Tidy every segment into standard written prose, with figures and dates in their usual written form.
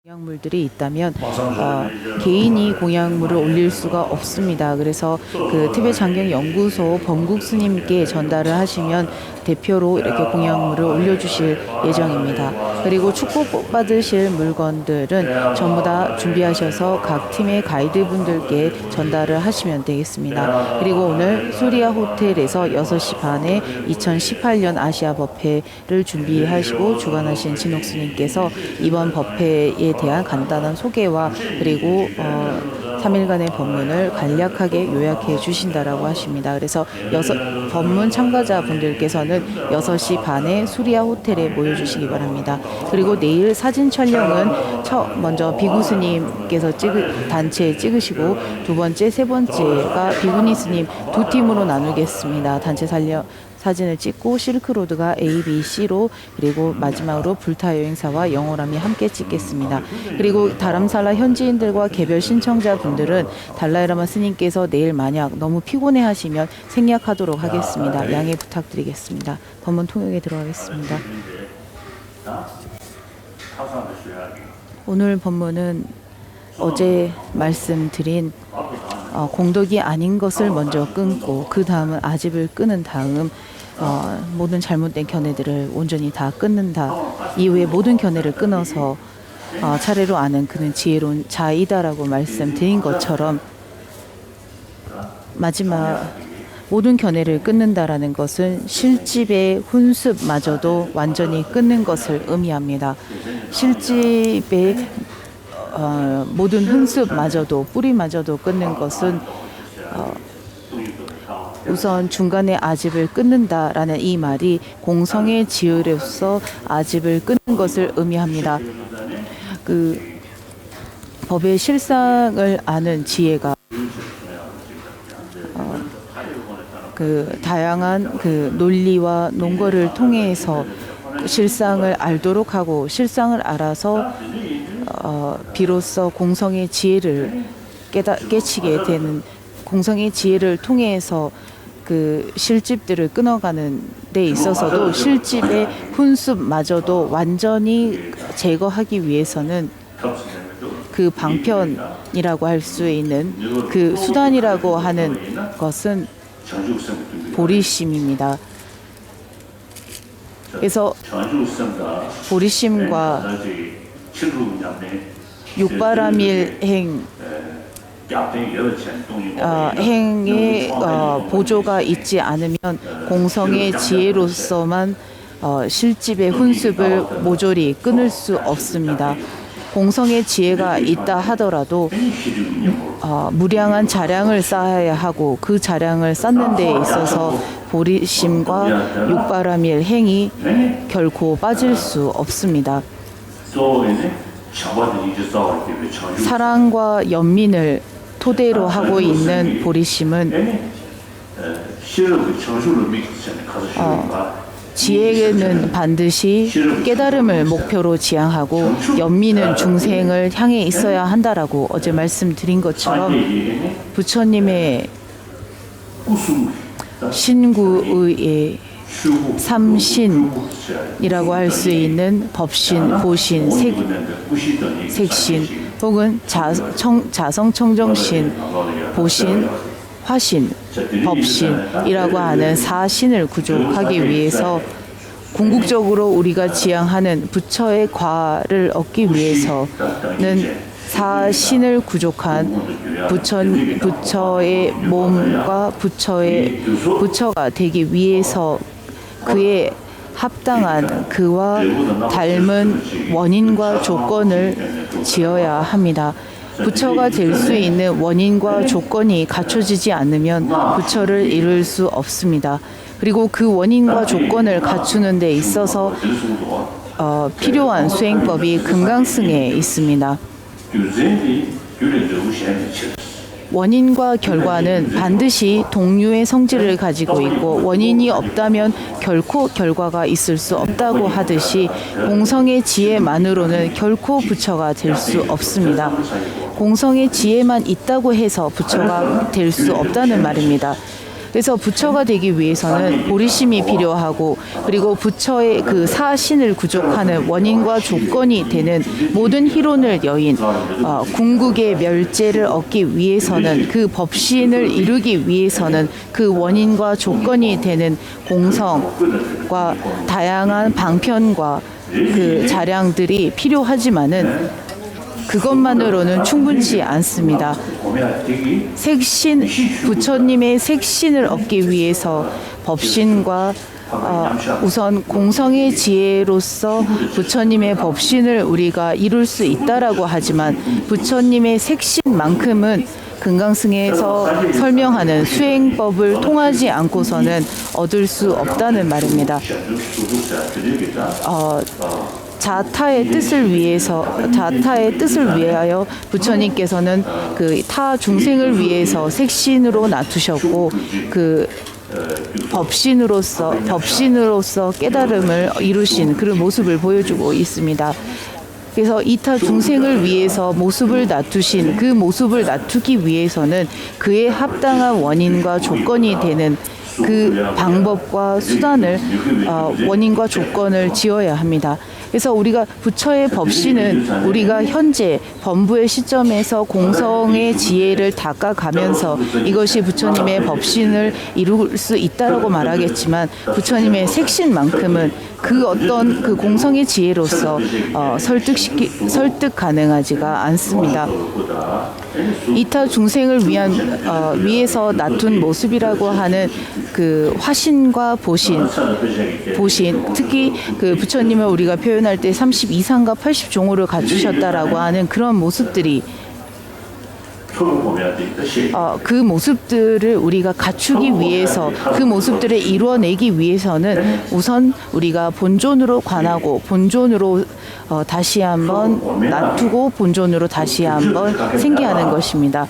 공약물들이 있다면 개인이 공약물을 올릴 수가 없습니다. 그래서 그 티베트장경연구소 범국 스님께 전달을 하시면 대표로 이렇게 공약물을 올려주실 예정입니다. 그리고 축복받으실 물건들은 전부 다 준비하셔서 각 팀의 가이드분들께 전달을 하시면 되겠습니다. 그리고 오늘 수리아 호텔에서 6시 반에 2018년 아시아 법회를 준비하시고 주관하신 진옥 스님께서 이번 법회에 대한 간단한 소개와 그리고 3일간의 법문을 간략하게 요약해 주신다라고 하십니다. 그래서 법문 참가자분들께서는 6시 반에 수리아 호텔에 모여주시기 바랍니다. 그리고 내일 사진 촬영은 먼저 비구 스님께서 단체 찍으시고 두 번째, 세 번째가 비구니 스님 두 팀으로 나누겠습니다. 단체 사진을 찍고 실크로드가 A, B, C로 그리고 마지막으로 불타 여행사와 영어람이 함께 찍겠습니다. 그리고 다람살라 현지인들과 개별 신청자분들은 달라이라마 스님께서 내일 만약 너무 피곤해 하시면 생략하도록 하겠습니다. 양해 부탁드리겠습니다. 법문 통역에 들어가겠습니다. 오늘 법문은 어제 말씀드린 공덕이 아닌 것을 먼저 끊고 그 다음은 아집을 끊은 다음 모든 잘못된 견해들을 온전히 다 끊는다. 이후에 모든 견해를 끊어서 차례로 아는 그는 지혜로운 자이다라고 말씀드린 것처럼 마지막 모든 견해를 끊는다라는 것은 실집의 훈습마저도 완전히 끊는 것을 의미합니다. 실집의 모든 훈습마저도 뿌리마저도 끊는 것은 우선 중간에 아집을 끊는다라는 이 말이 공성의 지혜로서 아집을 끊는 것을 의미합니다. 그 법의 실상을 아는 지혜가 그 다양한 그 논리와 논거를 통해서 실상을 알도록 하고 실상을 알아서 비로소 공성의 지혜를 깨치게 되는 공성의 지혜를 통해서 그 실집들을 끊어가는 데 있어서도 실집의 훈습마저도 완전히 제거하기 위해서는 그 방편이라고 할 수 있는 그 수단이라고 하는 것은 보리심입니다. 그래서 보리심과 육바라밀 행의 보조가 있지 않으면 공성의 지혜로서만 실집의 훈습을 모조리 끊을 수 없습니다. 공성의 지혜가 있다 하더라도 무량한 자량을 쌓아야 하고 그 자량을 쌓는 데 있어서 보리심과 육바라밀 행이 결코 빠질 수 없습니다. 사랑과 연민을 토대로 하고 있는 보리심은 지혜는 반드시 깨달음을 목표로 지향하고 연민은 중생을 향해 있어야 한다라고 어제 말씀드린 것처럼 부처님의 신구의 삼신이라고 할 수 있는 법신, 보신, 색신 혹은 자성청정신, 보신, 화신, 법신이라고 하는 사신을 구족하기 위해서 궁극적으로 우리가 지향하는 부처의 과를 얻기 위해서는 사신을 구족한 부처의 몸과 부처가 되기 위해서 그의 합당한 그와 닮은 원인과 조건을 지어야 합니다. 부처가 될 수 있는 원인과 조건이 갖춰지지 않으면 부처를 이룰 수 없습니다. 그리고 그 원인과 조건을 갖추는 데 있어서 필요한 수행법이 금강승에 있습니다. 원인과 결과는 반드시 동류의 성질을 가지고 있고 원인이 없다면 결코 결과가 있을 수 없다고 하듯이 공성의 지혜만으로는 결코 부처가 될 수 없습니다. 공성의 지혜만 있다고 해서 부처가 될 수 없다는 말입니다. 그래서 부처가 되기 위해서는 보리심이 필요하고 그리고 부처의 그 사신을 구족하는 원인과 조건이 되는 모든 희론을 여인 궁극의 멸제를 얻기 위해서는 그 법신을 이루기 위해서는 그 원인과 조건이 되는 공성과 다양한 방편과 그 자량들이 필요하지만은 그것만으로는 충분치 않습니다. 색신 부처님의 색신을 얻기 위해서 법신과 우선 공성의 지혜로서 부처님의 법신을 우리가 이룰 수 있다라고 하지만 부처님의 색신만큼은 금강승에서 설명하는 수행법을 통하지 않고서는 얻을 수 없다는 말입니다. 자타의 뜻을 위하여 부처님께서는 그 타 중생을 위해서 색신으로 나투셨고 그 법신으로서 깨달음을 이루신 그런 모습을 보여주고 있습니다. 그래서 이타 중생을 위해서 모습을 낮추신 그 모습을 낮추기 위해서는 그에 합당한 원인과 조건이 되는 그 방법과 수단을 원인과 조건을 지어야 합니다. 그래서 우리가 부처의 법신은 우리가 현재 범부의 시점에서 공성의 지혜를 닦아가면서 이것이 부처님의 법신을 이룰 수 있다라고 말하겠지만 부처님의 색신만큼은 그 어떤 그 공성의 지혜로서 설득 가능하지가 않습니다. 이타 중생을 위해서 낮춘 모습이라고 하는 그 화신과 보신 특히 그 부처님을 우리가 표현할 때 32상과 80종호를 갖추셨다라고 하는 그런 모습들이 그 모습들을 우리가 갖추기 위해서 그 모습들을 이루어내기 위해서는 우선 우리가 본존으로 관하고 본존으로 다시 한번 놔두고 본존으로 다시 한번 생기하는 것입니다.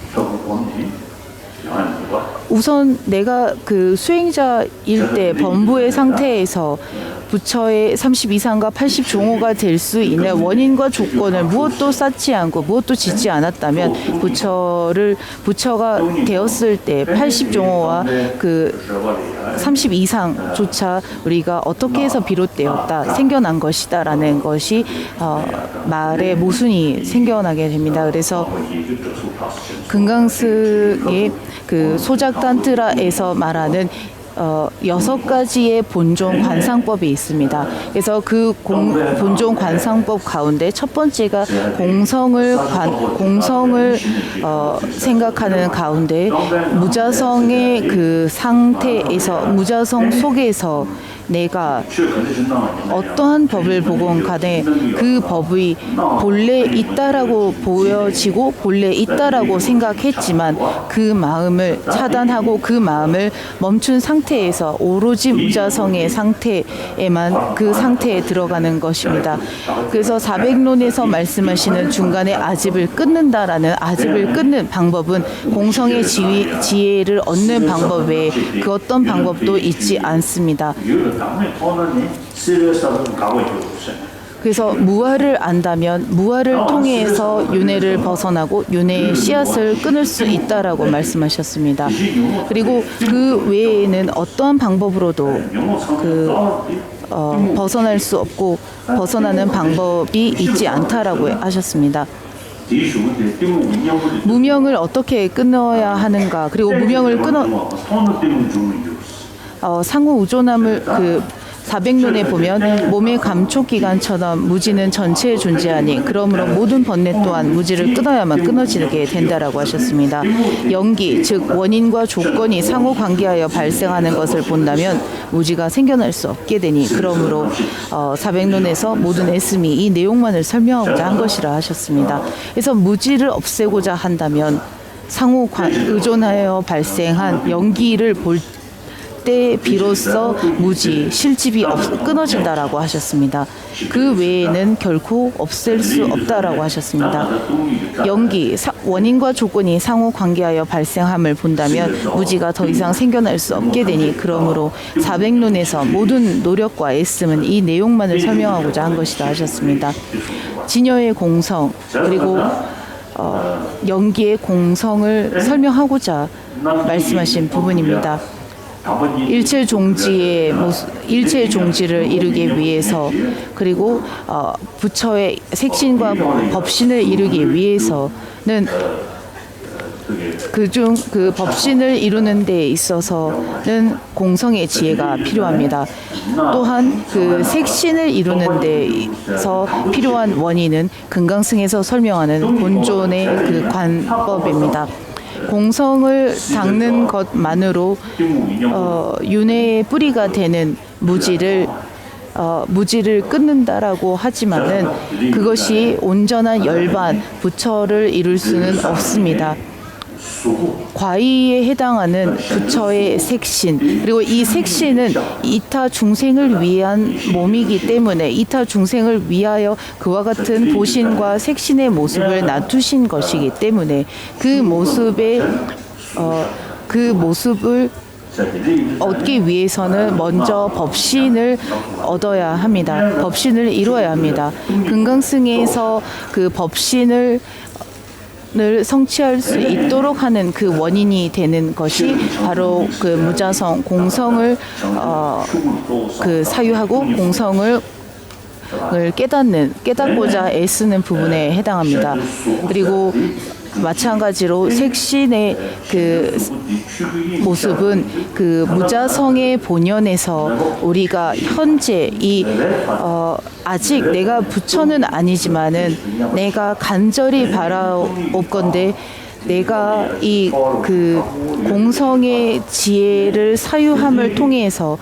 우선 내가 그 수행자일 때 범부의 상태에서 부처의 32상과 80종호가 될 수 있는 원인과 조건을 무엇도 쌓지 않고 무엇도 짓지 않았다면 부처가 되었을 때 80종호와 그 32상조차 우리가 어떻게 해서 비롯되었다 생겨난 것이다 라는 것이 말의 모순이 생겨나게 됩니다. 그래서 금강스의 그 소작단트라에서 말하는 6가지의 본종 관상법이 있습니다. 그래서 그 본종 관상법 가운데 첫 번째가 공성을 생각하는 가운데 무자성의 그 상태에서 무자성 속에서 내가 어떠한 법을 보건 간에 그 법이 본래 있다라고 보여지고 본래 있다라고 생각했지만 그 마음을 차단하고 그 마음을 멈춘 상태에서 오로지 무자성의 상태에만 그 상태에 들어가는 것입니다. 그래서 400론에서 말씀하시는 중간에 아집을 끊는다라는 아집을 끊는 방법은 공성의 지혜를 얻는 방법 외에 그 어떤 방법도 있지 않습니다. 그래서 무아를 안다면 무아를 통해서 윤회를 벗어나고 윤회의 씨앗을 끊을 수 있다라고 말씀하셨습니다. 그리고 그 외에는 어떠한 방법으로도 벗어날 수 없고 벗어나는 방법이 있지 않다라고 하셨습니다. 무명을 어떻게 끊어야 하는가? 그리고 무명을 상호 우존함을 400론에 보면 몸의 감촉기관처럼 무지는 전체에 존재하니 그러므로 모든 번뇌 또한 무지를 끊어야만 끊어지게 된다라고 하셨습니다. 연기, 즉 원인과 조건이 상호관계하여 발생하는 것을 본다면 무지가 생겨날 수 없게 되니 그러므로 400론에서 모든 애씀이 이 내용만을 설명하고자 한 것이라 하셨습니다. 그래서 무지를 없애고자 한다면 상호 의존하여 발생한 연기를 볼 때 비로소 무지, 실집이 끊어진다라고 하셨습니다. 그 외에는 결코 없앨 수 없다라고 하셨습니다. 연기, 원인과 조건이 상호 관계하여 발생함을 본다면 무지가 더 이상 생겨날 수 없게 되니 그러므로 400론에서 모든 노력과 애씀은 이 내용만을 설명하고자 한 것이다 하셨습니다. 진여의 공성 그리고 연기의 공성을 설명하고자 말씀하신 부분입니다. 일체 종지의 일체 종지를 이루기 위해서 그리고 부처의 색신과 법신을 이루기 위해서는 그중 그 법신을 이루는 데 있어서는 공성의 지혜가 필요합니다. 또한 그 색신을 이루는 데서 필요한 원인은 금강승에서 설명하는 본존의 그 관법입니다. 공성을 닦는 것만으로 윤회의 뿌리가 되는 무지를 끊는다라고 하지만은 그것이 온전한 열반 부처를 이룰 수는 없습니다. 과의에 해당하는 부처의 색신 그리고 이 색신은 이타 중생을 위한 몸이기 때문에 이타 중생을 위하여 그와 같은 보신과 색신의 모습을 놔두신 것이기 때문에 그 모습을 얻기 위해서는 먼저 법신을 얻어야 합니다. 법신을 이루어야 합니다. 금강승에서 그 법신을 성취할 수 있도록 하는 그 원인이 되는 것이 바로 그 무자성 공성을 그 사유하고 공성을 깨닫고자 애쓰는 부분에 해당합니다. 그리고 마찬가지로 색신의 그 모습은 그 무자성의 본연에서 우리가 현재 아직 내가 부처는 아니지만은 내가 간절히 바라옵건대 내가 이 그 공성의 지혜를 사유함을 통해서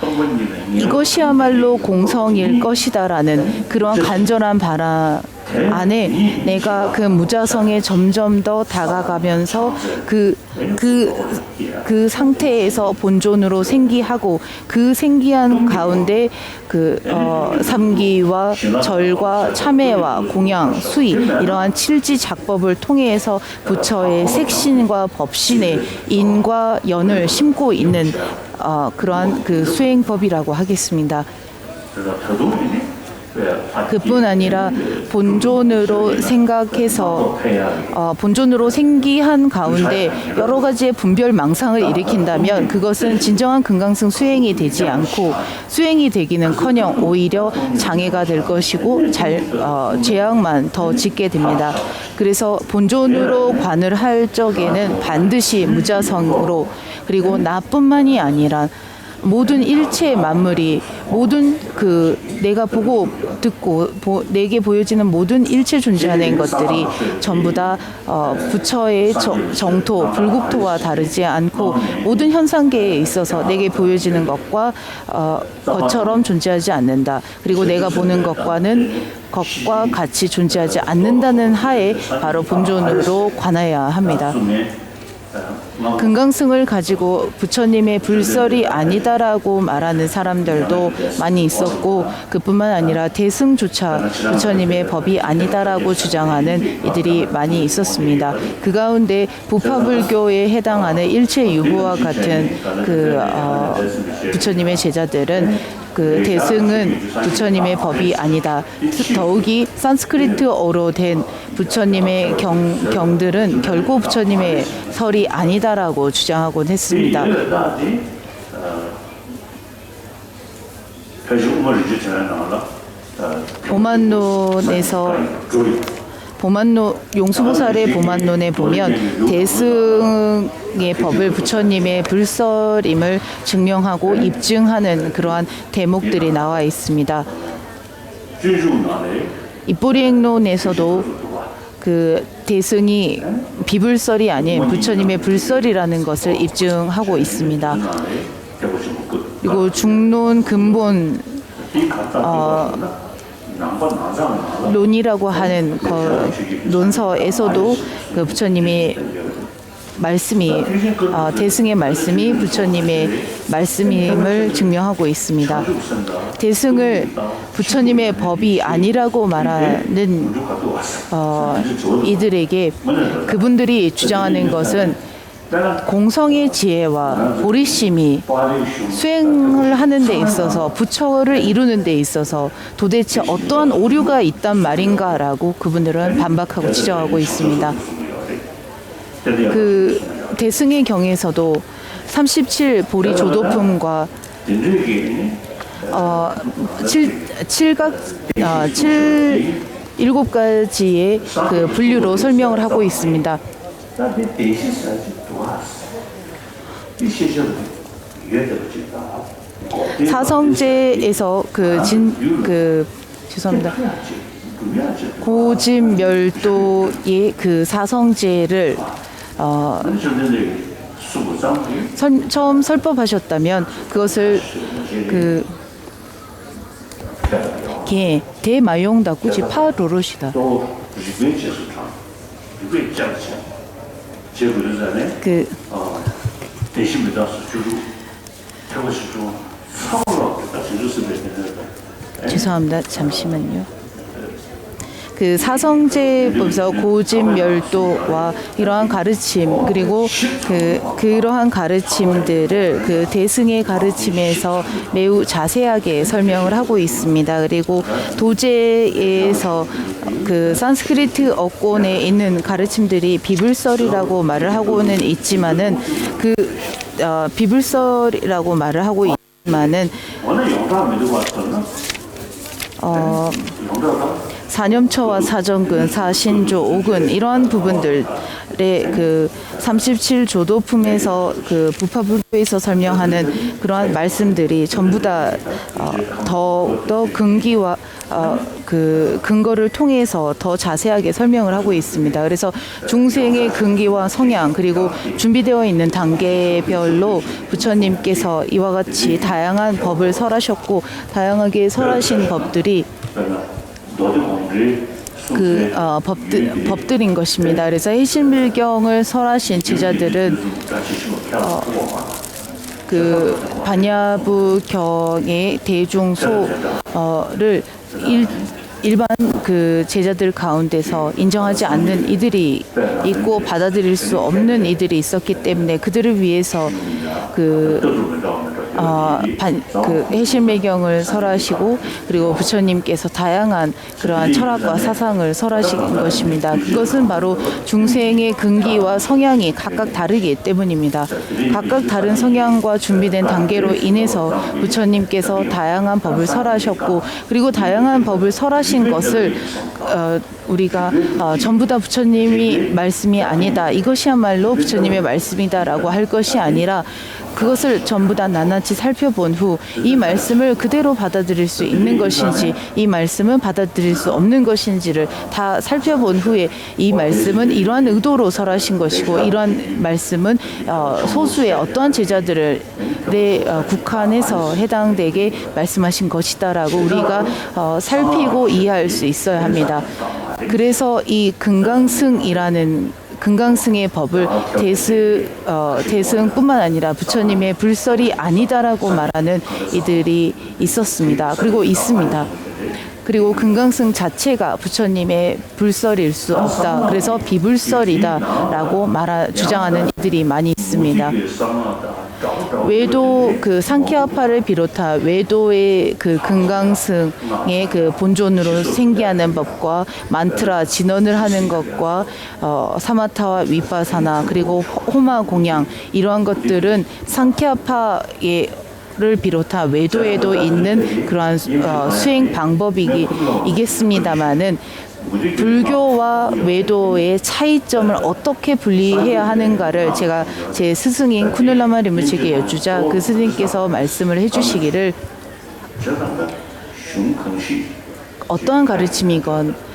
이것이야말로 공성일 것이다라는 그러한 간절한 바람 안에 내가 그 무자성에 점점 더 다가가면서 그 상태에서 본존으로 생기하고 그 생기한 가운데 그 삼기와 절과 참회와 공양, 수의 이러한 칠지 작법을 통해서 부처의 색신과 법신의 인과 연을 심고 있는 그러한 그 수행법이라고 하겠습니다. 그뿐 아니라 본존으로 생각해서 본존으로 생기한 가운데 여러 가지의 분별 망상을 일으킨다면 그것은 진정한 금강승 수행이 되지 않고 수행이 되기는커녕 오히려 장애가 될 것이고 죄악만 더 짓게 됩니다. 그래서 본존으로 관을 할 적에는 반드시 무자성으로 그리고 나뿐만이 아니라 모든 일체 만물이 모든 그 내가 보고 듣고 내게 보여지는 모든 일체 존재하는 것들이 전부 다 부처의 정토 불국토와 다르지 않고 모든 현상계에 있어서 내게 보여지는 것처럼 존재하지 않는다. 그리고 내가 보는 것과 같이 존재하지 않는다는 하에 바로 본존으로 관해야 합니다. 금강승을 가지고 부처님의 불설이 아니다라고 말하는 사람들도 많이 있었고 그뿐만 아니라 대승조차 부처님의 법이 아니다라고 주장하는 이들이 많이 있었습니다. 그 가운데 부파불교에 해당하는 일체유보와 같은 그 부처님의 제자들은 그 대승은 부처님의 법이 아니다. 더욱이 산스크리트어로 된 부처님의 경들은 결코 부처님의 설이 아니다라고 주장하곤 했습니다. 용수보살의 보만론에 보면 대승의 법을 부처님의 불설임을 증명하고 입증하는 그러한 대목들이 나와 있습니다. 입보리행론에서도 그 대승이 비불설이 아닌 부처님의 불설이라는 것을 입증하고 있습니다. 그리고 중론 근본 논이라고 하는 논서에서도 그 부처님의 말씀이 대승의 말씀이 부처님의 말씀임을 증명하고 있습니다. 대승을 부처님의 법이 아니라고 말하는 이들에게 그분들이 주장하는 것은 공성의 지혜와 보리심이 수행을 하는 데 있어서 부처를 이루는 데 있어서 도대체 어떠한 오류가 있단 말인가라고 그분들은 반박하고 지적하고 있습니다. 그 대승의 경에서도 37 보리 조도품과 일곱 가지의 그 분류로 설명을 하고 있습니다. 사성제에서 죄송합니다. 고진멸도의 그 사성제를 처음 설법하셨다면 그것을 대마용다 꾸지 파로로시다. 죄송합니다. 잠시만요. 그 사성제법에서 고진멸도와 이러한 가르침 그리고 그러한 가르침들을 그 대승의 가르침에서 매우 자세하게 설명을 하고 있습니다. 그리고 도제에서 그 산스크리트 어권에 있는 가르침들이 비불설이라고 말을 하고는 있지만은 비불설이라고 말을 하고 있지만은 사념처와 사정근, 사신조, 오근 이러한 부분들의 그 37조도품에서 그 부파불교에서 설명하는 그러한 말씀들이 전부 다 더욱더 근기와 그 근거를 통해서 더 자세하게 설명을 하고 있습니다. 그래서 중생의 근기와 성향 그리고 준비되어 있는 단계별로 부처님께서 이와 같이 다양한 법을 설하셨고 다양하게 설하신 법들이 법들인 것입니다. 그래서 해실밀경을 설하신 제자들은 그 반야부경의 대중소를 일반 그 제자들 가운데서 인정하지 않는 이들이 있고 받아들일 수 없는 이들이 있었기 때문에 그들을 위해서 해실매경을 설하시고 그리고 부처님께서 다양한 그러한 철학과 사상을 설하신 것입니다. 그것은 바로 중생의 근기와 성향이 각각 다르기 때문입니다. 각각 다른 성향과 준비된 단계로 인해서 부처님께서 다양한 법을 설하셨고 그리고 다양한 법을 설하신 것을 우리가 전부 다 부처님이 말씀이 아니다. 이것이야말로 부처님의 말씀이다라고 할 것이 아니라 그것을 전부 다 낱낱이 살펴본 후 이 말씀을 그대로 받아들일 수 있는 것인지 이 말씀은 받아들일 수 없는 것인지를 다 살펴본 후에 이 말씀은 이러한 의도로 설하신 것이고 이러한 말씀은 소수의 어떠한 제자들을 국한해서 해당되게 말씀하신 것이다라고 우리가 살피고 이해할 수 있어야 합니다. 그래서 이 금강승의 법을 대승뿐만 아니라 부처님의 불설이 아니다라고 말하는 이들이 있었습니다. 그리고 있습니다. 그리고 금강승 자체가 부처님의 불설일 수 없다. 그래서 비불설이다라고 주장하는 이들이 많이 있습니다. 외도 그 상키아파를 비롯한 외도의 그 금강승의 그 본존으로 생기하는 법과 만트라 진언을 하는 것과 사마타와 위파사나 그리고 호마 공양 이러한 것들은 상키아파의 를 비롯한 외도에도 있는 그러한 수행 방법이겠습니다마는 불교와 외도의 차이점을 어떻게 분리해야 하는가를 제가 제 스승인 쿠눌라마 림부체에게 여쭈자 그 스승님께서 말씀을 해주시기를 어떠한 가르침이건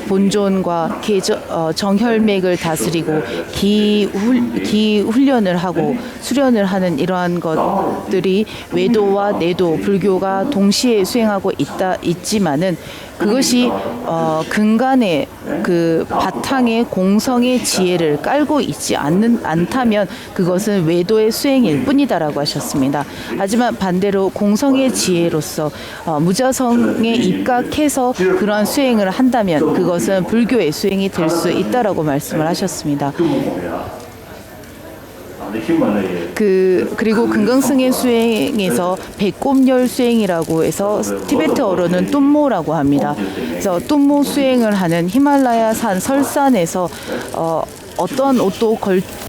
본존과 정혈맥을 다스리고 기 훈련을 하고 수련을 하는 이러한 것들이 외도와 내도 불교가 동시에 수행하고 있지만은 그것이 근간의 그 바탕에 공성의 지혜를 깔고 있지 않다면 그것은 외도의 수행일 뿐이다라고 하셨습니다. 하지만 반대로 공성의 지혜로서 무자성에 입각해서 그러한 수행을 한다면 그것은 불교의 수행이 될 수 있다라고 말씀을 하셨습니다. 그리고 금강승의 수행에서 백곰열 수행이라고 해서 티베트어로는 뚠모라고 합니다. 그래서 뚠모 수행을 하는 히말라야 산 설산에서 어떤 옷도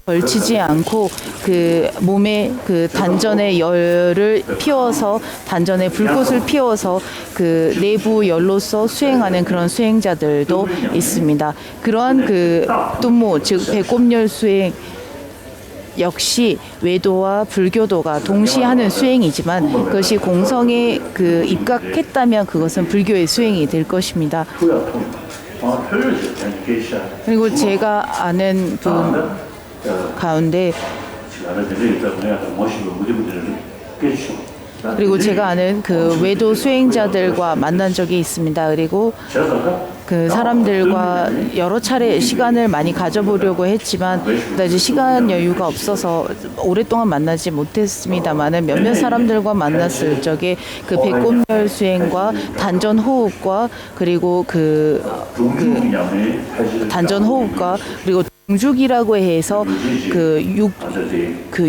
걸치지 않고 그 몸에 그 단전의 열을 피워서 단전의 불꽃을 피워서 그 내부 열로서 수행하는 그런 수행자들도 있습니다. 그러한 그 뚜모 즉 배꼽열 수행 역시 외도와 불교도가 동시에 하는 수행이지만 그것이 공성에 그 입각했다면 그것은 불교의 수행이 될 것입니다. 그리고 제가 아는 분 가운데 그리고 제가 아는 그 외도 수행자들과 만난 적이 있습니다. 그리고 그 사람들과 여러 차례 시간을 많이 가져보려고 했지만 그다지 시간 여유가 없어서 오랫동안 만나지 못했습니다만은 몇몇 사람들과 만났을 적에 그 배꼽열 수행과 단전 호흡과 그리고 그 단전 호흡과 그리고 중죽이라고 해서 그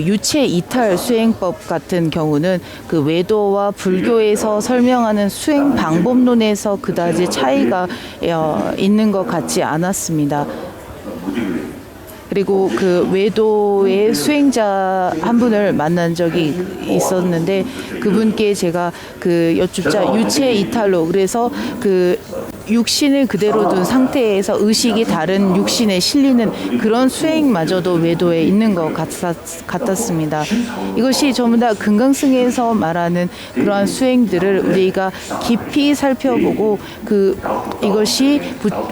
유체 이탈 수행법 같은 경우는 그 외도와 불교에서 설명하는 수행 방법론에서 그다지 차이가 있는 것 같지 않았습니다. 그리고 그 외도의 수행자 한 분을 만난 적이 있었는데 그분께 제가 그 여쭙자 유체 이탈로 그래서 그 육신을 그대로 둔 상태에서 의식이 다른 육신에 실리는 그런 수행마저도 외도에 있는 것 같았습니다. 이것이 전부 다 금강승에서 말하는 그러한 수행들을 우리가 깊이 살펴보고 이것이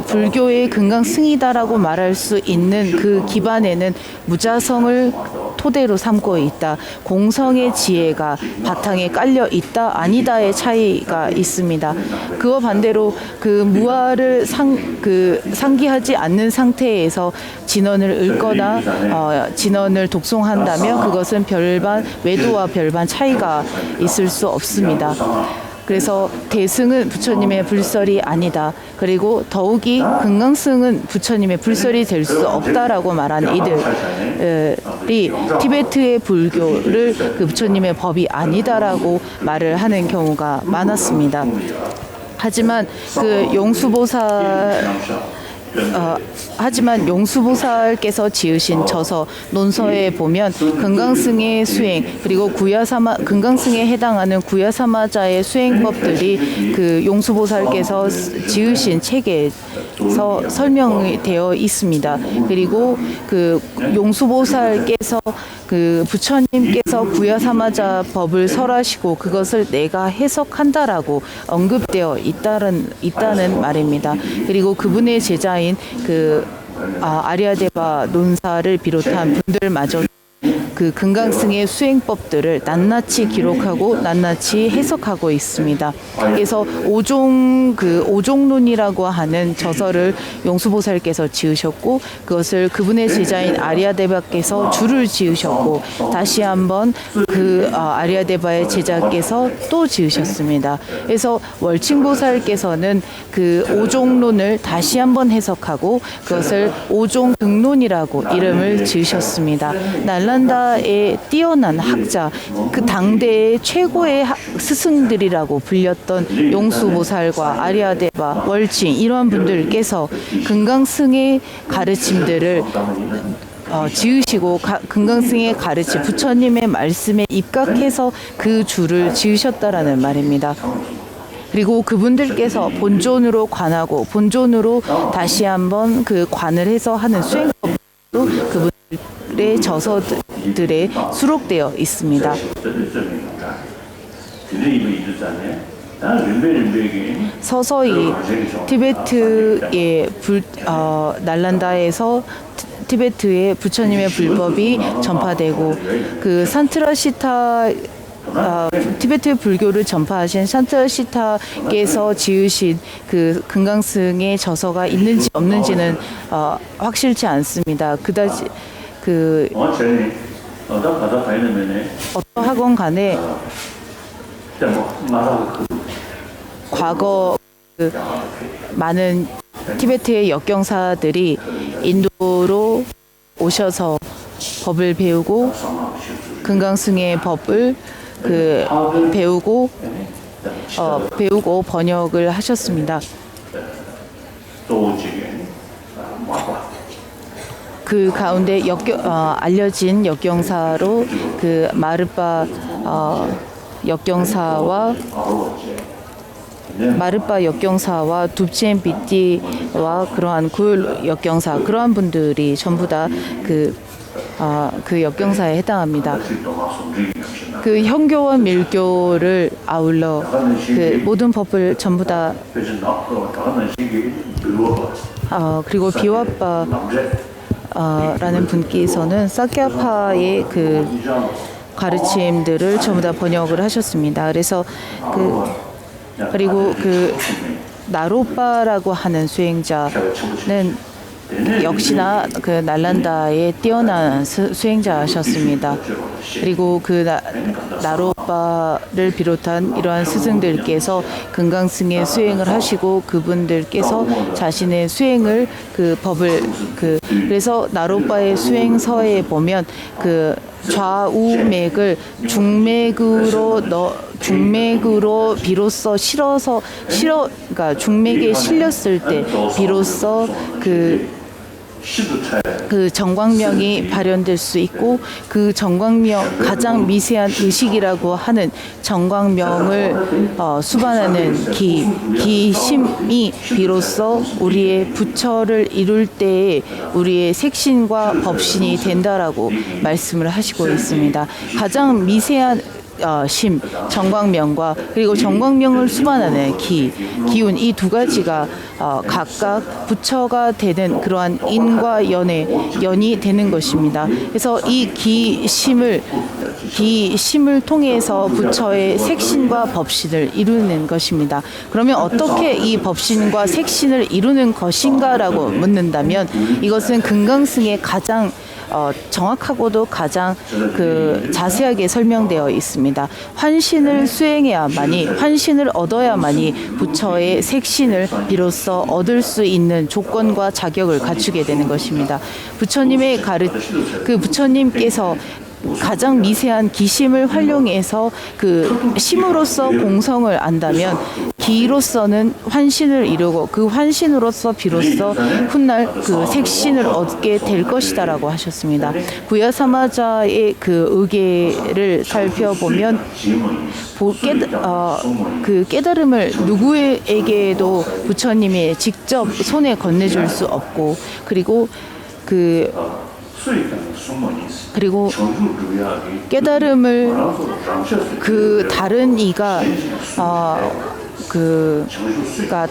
불교의 금강승이다라고 말할 수 있는 그 기반에는 무자성을 토대로 삼고 있다. 공성의 지혜가 바탕에 깔려 있다 아니다의 차이가 있습니다. 그와 반대로 그 무아를 상기하지 않는 상태에서 진언을 읽거나 진언을 독송한다면 그것은 외도와 별반 차이가 있을 수 없습니다. 그래서 대승은 부처님의 불설이 아니다. 그리고 더욱이 금강승은 부처님의 불설이 될 수 없다라고 말한 이들이 티베트의 불교를 그 부처님의 법이 아니다라고 말을 하는 경우가 많았습니다. 하지만 그 용수보살께서 지으신 저서 논서에 보면 금강승의 수행 그리고 금강승에 해당하는 구야사마자의 수행법들이 그 용수보살께서 지으신 책에서 설명이 되어 있습니다. 그리고 그 용수보살께서 그 부처님께서 구야사마자 법을 설하시고 그것을 내가 해석한다라고 언급되어 있다는 말입니다. 그리고 그분의 제자인 그 아리아데바 논사를 비롯한 분들마저 그 금강승의 수행법들을 낱낱이 기록하고 낱낱이 해석하고 있습니다. 그래서 오종론이라고 하는 저서를 용수보살께서 지으셨고 그것을 그분의 제자인 아리아데바께서 줄을 지으셨고 다시 한번 그 아리아데바의 제자께서 또 지으셨습니다. 그래서 월칭보살께서는 그 오종론을 다시 한번 해석하고 그것을 오종등론이라고 이름을 지으셨습니다. 날란다의 뛰어난 학자, 그 당대의 최고의 스승들이라고 불렸던 용수보살과 아리아데바, 월칭 이러한 분들께서 금강승의 가르침들을 지으시고 금강승의 가르침 부처님의 말씀에 입각해서 그 줄을 지으셨다라는 말입니다. 그리고 그분들께서 본존으로 관하고 본존으로 다시 한번 그 관을 해서 하는 수행법도 그분들의 저서들에 수록되어 있습니다. 서서히 티베트의 날란다에서 티베트의 부처님의 불법이 전파되고 그 산트라시타 티베트 불교를 전파하신 산트라시타께서 지으신 그 금강승의 저서가 있는지 없는지는 확실치 않습니다. 그다지 그 어떠하건 간에 과거 그 많은 티베트의 역경사들이 인도로 오셔서 법을 배우고 금강승의 법을 배우고 번역을 하셨습니다. 그 가운데 알려진 역경사로 그 마르빠 역경사와 둡첸 비띠와 그러한 굴 역경사 그러한 분들이 전부 다 그 역경사에 해당합니다. 그 현교와 밀교를 아울러 그 모든 법을 전부 다 그리고 비와빠 라는 분께서는 사캬파의 그 가르침들을 전부 다 번역을 하셨습니다. 그래서 그리고 그 나로빠라고 하는 수행자는 역시나 그 날란다에 뛰어난 수행자셨습니다. 그리고 그 나로빠를 비롯한 이러한 스승들께서 금강승의 수행을 하시고 그분들께서 자신의 수행을 그 법을 그래서 나로빠의 수행서에 보면 그 좌우맥을 중맥으로 비로소 그러니까 중맥에 실렸을 때 비로소 그 정광명이 발현될 수 있고 그 정광명 가장 미세한 의식이라고 하는 정광명을 수반하는 기심이 비로소 우리의 부처를 이룰 때에 우리의 색신과 법신이 된다라고 말씀을 하시고 있습니다. 가장 미세한 심, 정광명과 그리고 정광명을 수반하는 기운 이 두 가지가 각각 부처가 되는 그러한 인과 연이 되는 것입니다. 그래서 이 기심을 통해서 부처의 색신과 법신을 이루는 것입니다. 그러면 어떻게 이 법신과 색신을 이루는 것인가라고 묻는다면 이것은 금강승의 가장 정확하고도 가장 자세하게 설명되어 있습니다. 환신을 환신을 얻어야만이 부처의 색신을 비로소 얻을 수 있는 조건과 자격을 갖추게 되는 것입니다. 부처님께서 가장 미세한 기심을 활용해서 그 심으로서 공성을 안다면 기로서는 환신을 이루고 그 환신으로서 비로소 훗날 그 색신을 얻게 될 것이다라고 하셨습니다. 부야사마자의 그 의계를 살펴보면 그 깨달음을 누구에게도 부처님이 직접 손에 건네줄 수 없고 그리고 깨달음을 다른 이가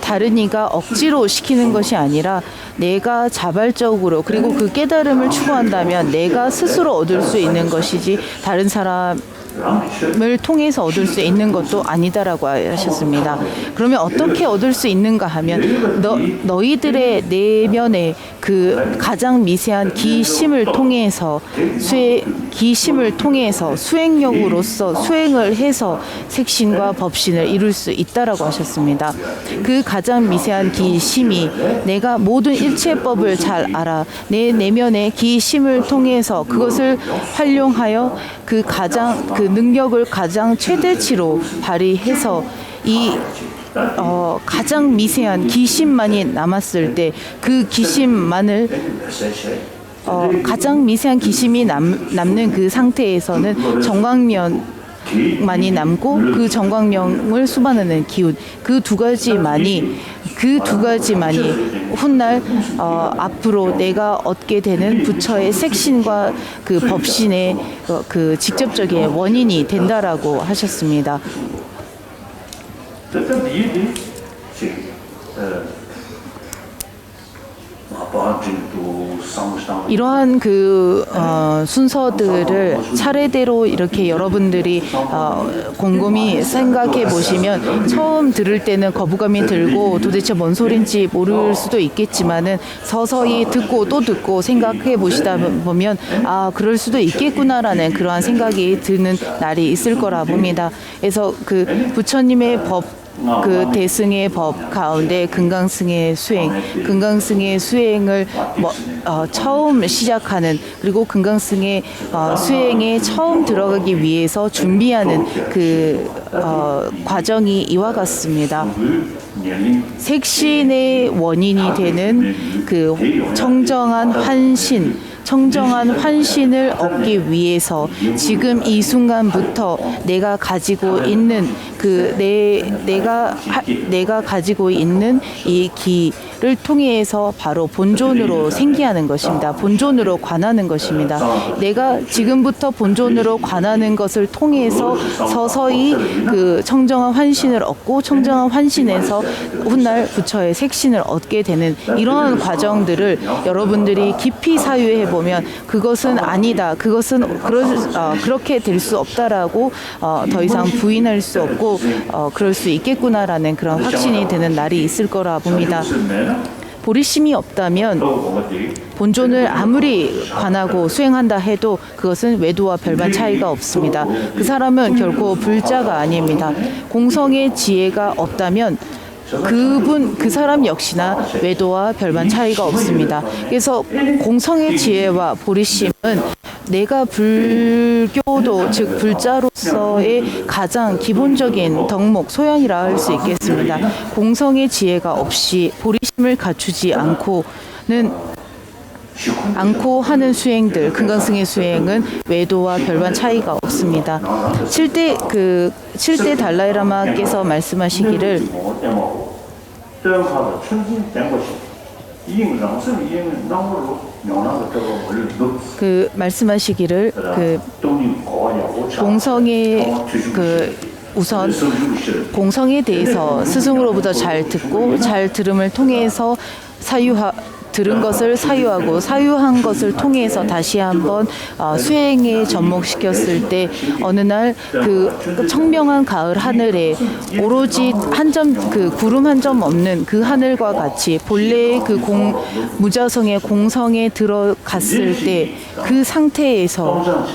다른 이가 억지로 시키는 것이 아니라 내가 자발적으로 그리고 그 깨달음을 추구한다면 내가 스스로 얻을 수 있는 것이지 다른 사람을 통해서 얻을 수 있는 것도 아니다라고 하셨습니다. 그러면 어떻게 얻을 수 있는가 하면 너희들의 내면의 그 가장 미세한 기심을 통해서 수행력으로서 수행을 해서 색신과 법신을 이룰 수 있다라고 하셨습니다. 그 가장 미세한 기심이 내가 모든 일체법을 잘 알아 내 내면의 기심을 통해서 그것을 활용하여 그 능력을 가장 최대치로 발휘해서 가장 미세한 기심만이 남았을 때 그 기심만을 가장 미세한 기심이 남는 그 상태에서는 정광면만이 남고 그 정광명을 수반하는 기운 그 두 가지만이 훗날 앞으로 내가 얻게 되는 부처의 색신과 그 법신의 그 직접적인 원인이 된다라고 하셨습니다. 이러한 순서들을 차례대로 이렇게 여러분들이 곰곰이 생각해 보시면 처음 들을 때는 거부감이 들고 도대체 뭔 소린지 모를 수도 있겠지만은 서서히 듣고 또 듣고 생각해 보시다 보면 그럴 수도 있겠구나라는 그러한 생각이 드는 날이 있을 거라 봅니다. 그래서 그 부처님의 법 그 대승의 법 가운데 금강승의 수행을 처음 시작하는, 그리고 금강승의 수행에 처음 들어가기 위해서 준비하는 그 과정이 이와 같습니다. 색신의 원인이 되는 그 청정한 환신을 얻기 위해서 지금 이 순간부터 내가 가지고 있는 내가 가지고 있는 이 기를 통해서 바로 본존으로 생기하는 것입니다. 본존으로 관하는 것입니다. 내가 지금부터 본존으로 관하는 것을 통해서 서서히 그 청정한 환신을 얻고, 청정한 환신에서 훗날 부처의 색신을 얻게 되는 이러한 과정들을 여러분들이 깊이 사유해 보면 그것은 아니다, 그것은 그렇게 될 수 없다라고 더 이상 부인할 수 없고 그럴 수 있겠구나라는 그런 확신이 되는 날이 있을 거라 봅니다. 보리심이 없다면 본존을 아무리 관하고 수행한다 해도 그것은 외도와 별반 차이가 없습니다. 그 사람은 결코 불자가 아닙니다. 공성의 지혜가 없다면 그 사람 역시나 외도와 별반 차이가 없습니다. 그래서 공성의 지혜와 보리심은 내가 불교도, 즉 불자로서의 가장 기본적인 덕목, 소양이라 할 수 있겠습니다. 공성의 지혜가 없이 보리심을 갖추지 않고 하는 수행들, 금강승의 수행은 외도와 별반 차이가 없습니다. 7대 달라이라마께서 말씀하시기를 우선 공성에 대해서 스승으로부터 잘 듣고, 잘 들음을 통해서 들은 것을 사유하고, 사유한 것을 통해서 다시 한번 수행에 접목시켰을 때 어느 날 그 청명한 가을 하늘에 오로지 구름 한 점 없는 그 하늘과 같이 본래의 그 무자성의 공성에 들어갔을 때 그 상태에서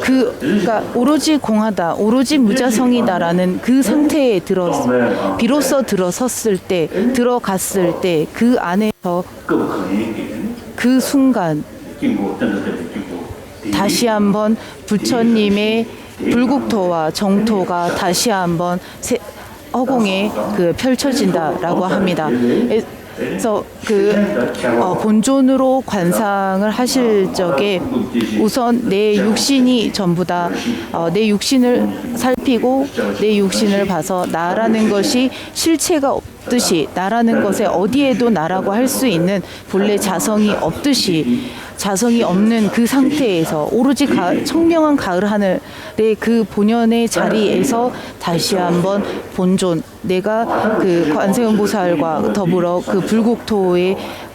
그러니까 오로지 공하다, 오로지 무자성이다라는 그 상태에 비로소 들어갔을 때 그 안에서 그 순간 다시 한번 부처님의 불국토와 정토가 다시 한번 허공에 펼쳐진다라고 합니다. 그래서 본존으로 관상을 하실 적에 우선 내 육신이 전부 다 내 육신을 살피고 내 육신을 봐서 나라는 것이 실체가 없듯이, 나라는 것에 어디에도 나라고 할 수 있는 본래 자성이 없는 그 상태에서 오로지 청명한 가을 하늘의 그 본연의 자리에서 다시 한번 본존, 내가 그 관세음보살과 더불어 그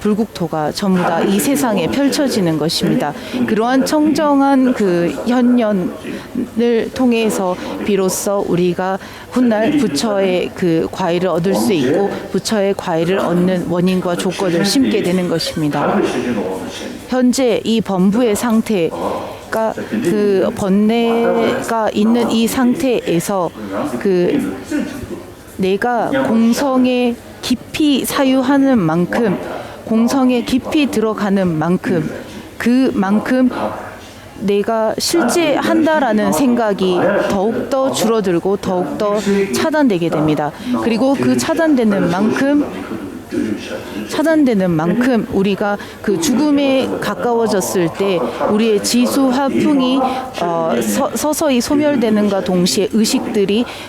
불국토가 전부 다 이 세상에 펼쳐지는 것입니다. 그러한 청정한 그 현년을 통해서 비로소 우리가 훗날 부처의 그 과일을 얻을 수 있고, 부처의 과일을 얻는 원인과 조건을 심게 되는 것입니다. 현재 이 범부의 상태가, 그 번뇌가 있는 이 상태에서 내가 공성에 깊이 사유하는 만큼, 공성에 깊이 들어가는 만큼, 그만큼 내가 실제 한다라는 생각이 더욱더 줄어들고 더욱더 차단되게 됩니다. 그리고 그 차단되는 만큼 우리가 그 죽음에 가까워졌을 때 우리의 지수화풍이 서서히 소멸되는가 동시에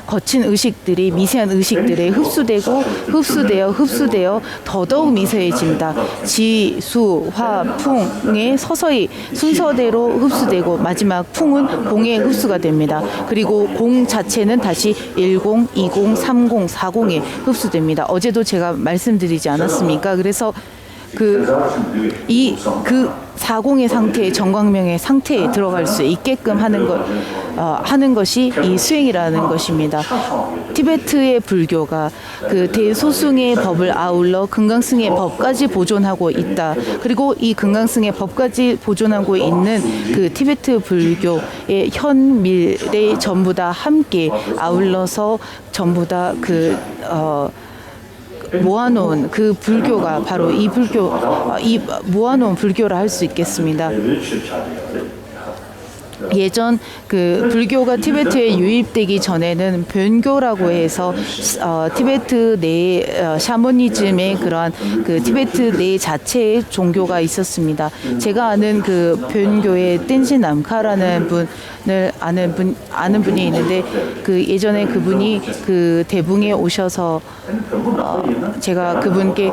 거친 의식들이 미세한 의식들에 흡수되어 더더욱 미세해집니다. 지수화풍에 서서히 순서대로 흡수되고 마지막 풍은 공에 흡수가 됩니다. 그리고 공 자체는 다시 10, 20, 30, 40에 흡수됩니다. 어제도 제가 말씀드리지 않았습니까? 그래서 사공의 상태, 정광명의 상태에 들어갈 수 있게끔 하는 것이 이 수행이라는 것입니다. 티베트의 불교가 그 대소승의 법을 아울러 금강승의 법까지 보존하고 있다. 그리고 이 금강승의 법까지 보존하고 있는 그 티베트 불교의 현미래 전부 다 함께 아울러서 전부 다 모아놓은 그 불교가 바로 이 모아놓은 불교라 할 수 있겠습니다. 예전 그 불교가 티베트에 유입되기 전에는 변교라고 해서 티베트 내 샤머니즘의 그러한 그 티베트 내 자체의 종교가 있었습니다. 제가 아는 그 변교의 댄신 남카라는 분을 아는 분이 있는데 그 예전에 그분이 그 대붕에 오셔서 제가 그분께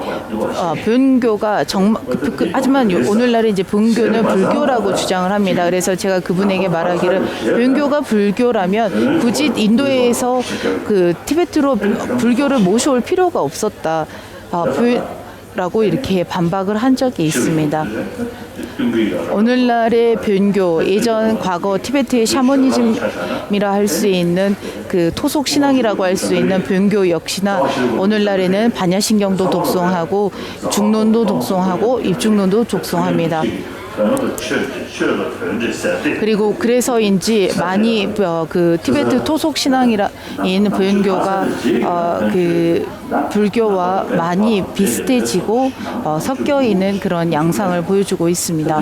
변교가 정말 하지만 오늘날에 이제 본교는 불교라고 주장을 합니다. 그래서 제가 그분에게 말하기를 변교가 불교라면 굳이 인도에서 그 티베트로 불교를 모셔올 필요가 없었다. 라고 이렇게 반박을 한 적이 있습니다. 오늘날의 변교, 과거 티베트의 샤머니즘이라 할 수 있는 그 토속 신앙이라고 할 수 있는 변교 역시나 오늘날에는 반야신경도 독송하고 중론도 독송하고 입중론도 독송합니다. 그리고 그래서인지 많이 그 티베트 토속 신앙인 변교가 그 불교와 많이 비슷해지고 섞여 있는 그런 양상을 보여주고 있습니다.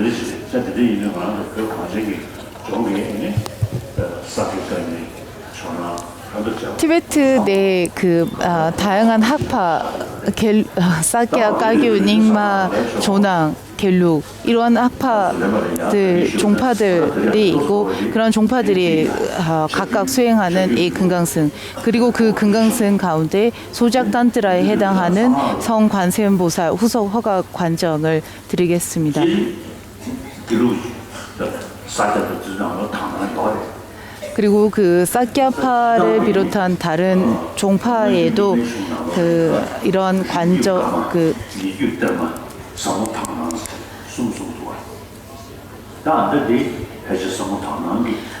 티베트 내 그 다양한 학파, 사케아, 가규, 닉마, 조낭, 겔룩 이러한 학파들, 종파들이 있고 그런 종파들이 각각 수행하는 이 금강승 그리고 그 금강승 가운데 소작단트라에 해당하는 성관세음보살 후속 허가 관정을 드리겠습니다. 그리고 그 사키아파를 비롯한 다른 종파에도 그 이런 관저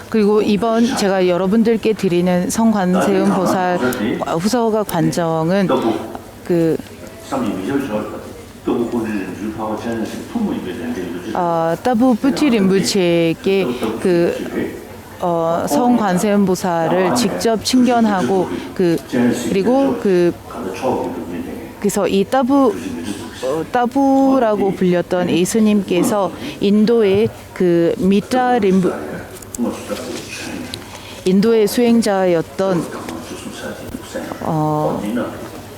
그리고 이번 제가 여러분들께 드리는 성관세음 보살 후서가 관정은 그 따부 뿌티림부체에게 그 성관세음 보살을 직접 친견하고 그리고 그래서 이 따부라고 불렸던 예수님께서 인도의 그 인도의 수행자였던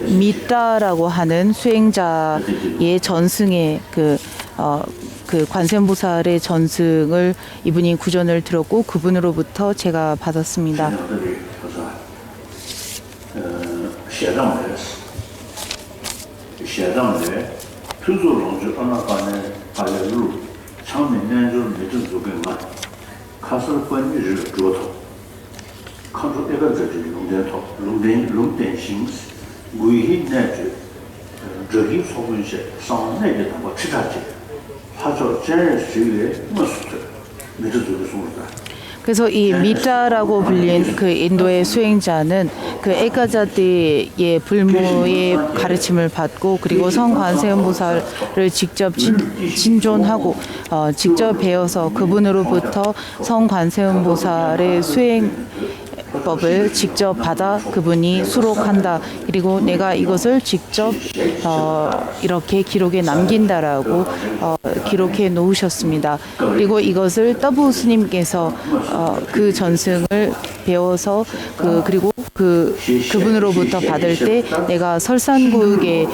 미타라고 하는 수행자의 전승의 그 관세음보살의 전승을 이분이 구전을 들었고 그분으로부터 제가 받았습니다. 그래서 이 미타라고 불린 그 인도의 수행자는 그 에가자드의 불모의 가르침을 받고 그리고 성관세음보살을 직접 친존하고 직접 배워서 그분으로부터 성관세음보살의 수행법을 직접 받아 그분이 수록한다. 그리고 내가 이것을 직접 이렇게 기록에 남긴다라고 기록해 놓으셨습니다. 그리고 이것을 따부 스님께서 그 전승을 배워서 그리고 그분으로부터 받을 때 내가 설산구육의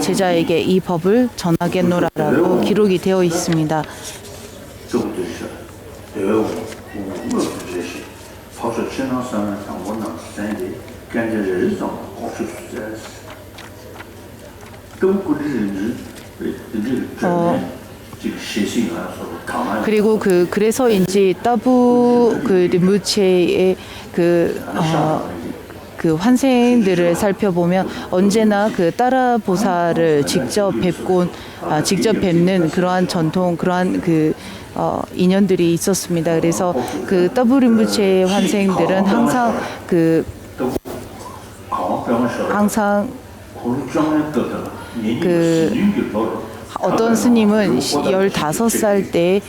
제자에게 이 법을 전하겠노라라고 기록이 되어 있습니다. 그리고 그래서인지 따부 림부체의 그 환생들을 살펴보면 언제나 그 따라 보살을 직접 직접 뵙는 그러한 전통, 그러한 인연들이 있었습니다. 그래서 그 더블 림부체 환생들은 항상 어떤 스님은 15살 때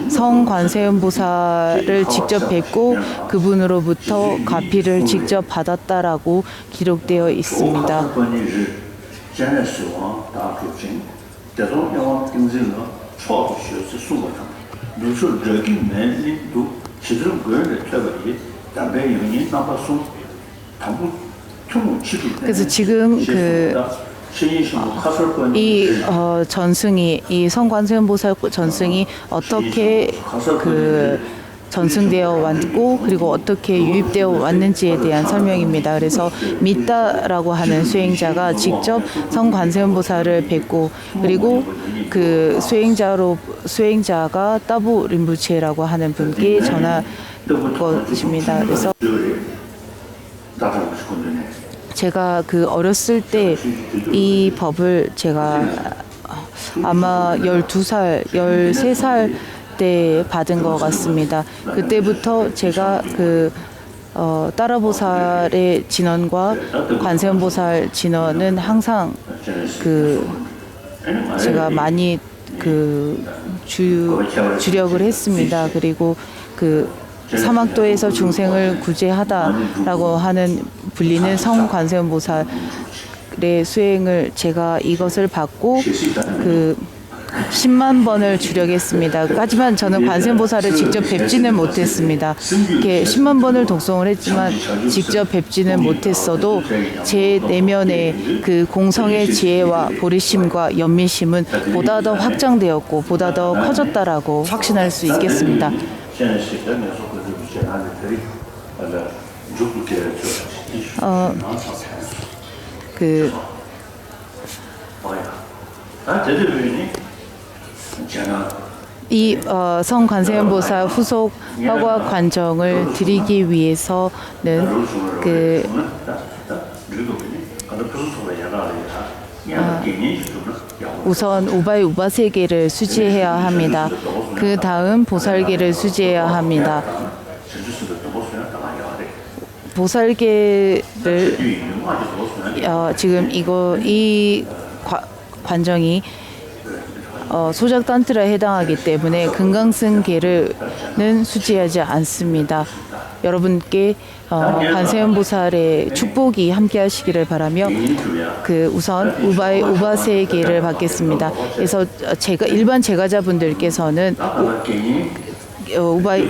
성관세음 보살을 직접 뵙고 그분으로부터 가피를 직접 받았다라고 기록되어 있습니다. 그래서 지금 이 전승이, 이 성관세음보살 전승이 어떻게 전승되어 왔고 그리고 어떻게 유입되어 왔는지에 대한 설명입니다. 그래서 미따라고 하는 수행자가 직접 성관세음보살을 뵙고 그리고 그 수행자가 따부 림부체라고 하는 분께 전할 것입니다. 그래서 제가 어렸을 때 이 법을 제가 아마 12살, 13살 때 받은 것 같습니다. 그때부터 제가 따라보살의 진언과 관세음보살 진언은 항상 제가 많이 주력을 했습니다. 그리고 사막도에서 중생을 구제하다라고 불리는 성관세음보살의 수행을 제가 이것을 받고 10만 번을 주력했습니다. 하지만 저는 관세음보살을 직접 뵙지는 못했습니다. 이렇게 10만 번을 독송을 했지만 직접 뵙지는 못했어도 제 내면의 공성의 지혜와 보리심과 연미심은 보다 더 확장되었고 보다 더 커졌다라고 확신할 수 있겠습니다. 이 성관세음보살 후속 화과 관정을 드리기 위해서는 우선 우바이 우바세계를 수지해야 합니다. 그 다음 보살계를 수지해야 합니다. 보살계를 지금 이 관정이 소작단트라에 해당하기 때문에 금강승계는 수지하지 않습니다. 여러분께 관세음보살의 축복이 함께하시기를 바라며 우선 우바이 우바세계를 받겠습니다. 그래서 일반 제가자분들께서는 우바이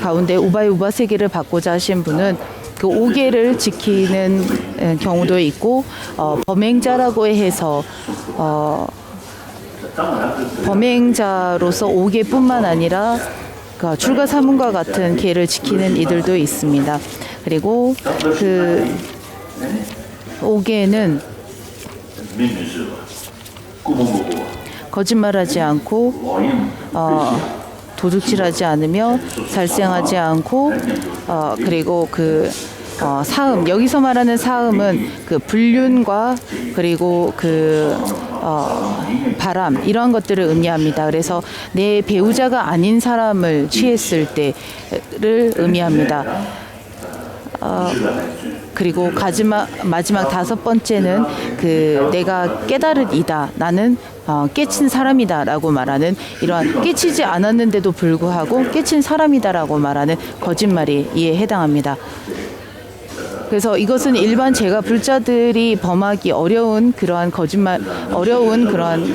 가운데 우바이 우바세계를 받고자 하신 분은 5개를 지키는 경우도 있고 범행자라고 해서 범행자로서 5개뿐만 아니라 출가사문과 같은 계를 지키는 이들도 있습니다. 그리고 5개는 거짓말하지 않고 도둑질하지 않으며 살생하지 않고 그리고 사음, 여기서 말하는 사음은 불륜과 그리고 바람 이러한 것들을 의미합니다. 그래서 내 배우자가 아닌 사람을 취했을 때를 의미합니다. 그리고 마지막 5번째는 내가 깨달으이다. 나는 깨친 사람이다라고 말하는 이러한 깨치지 않았는데도 불구하고 깨친 사람이다라고 말하는 거짓말이 이에 해당합니다. 그래서 이것은 일반 제가 불자들이 범하기 어려운 그러한 거짓말, 어려운 그러한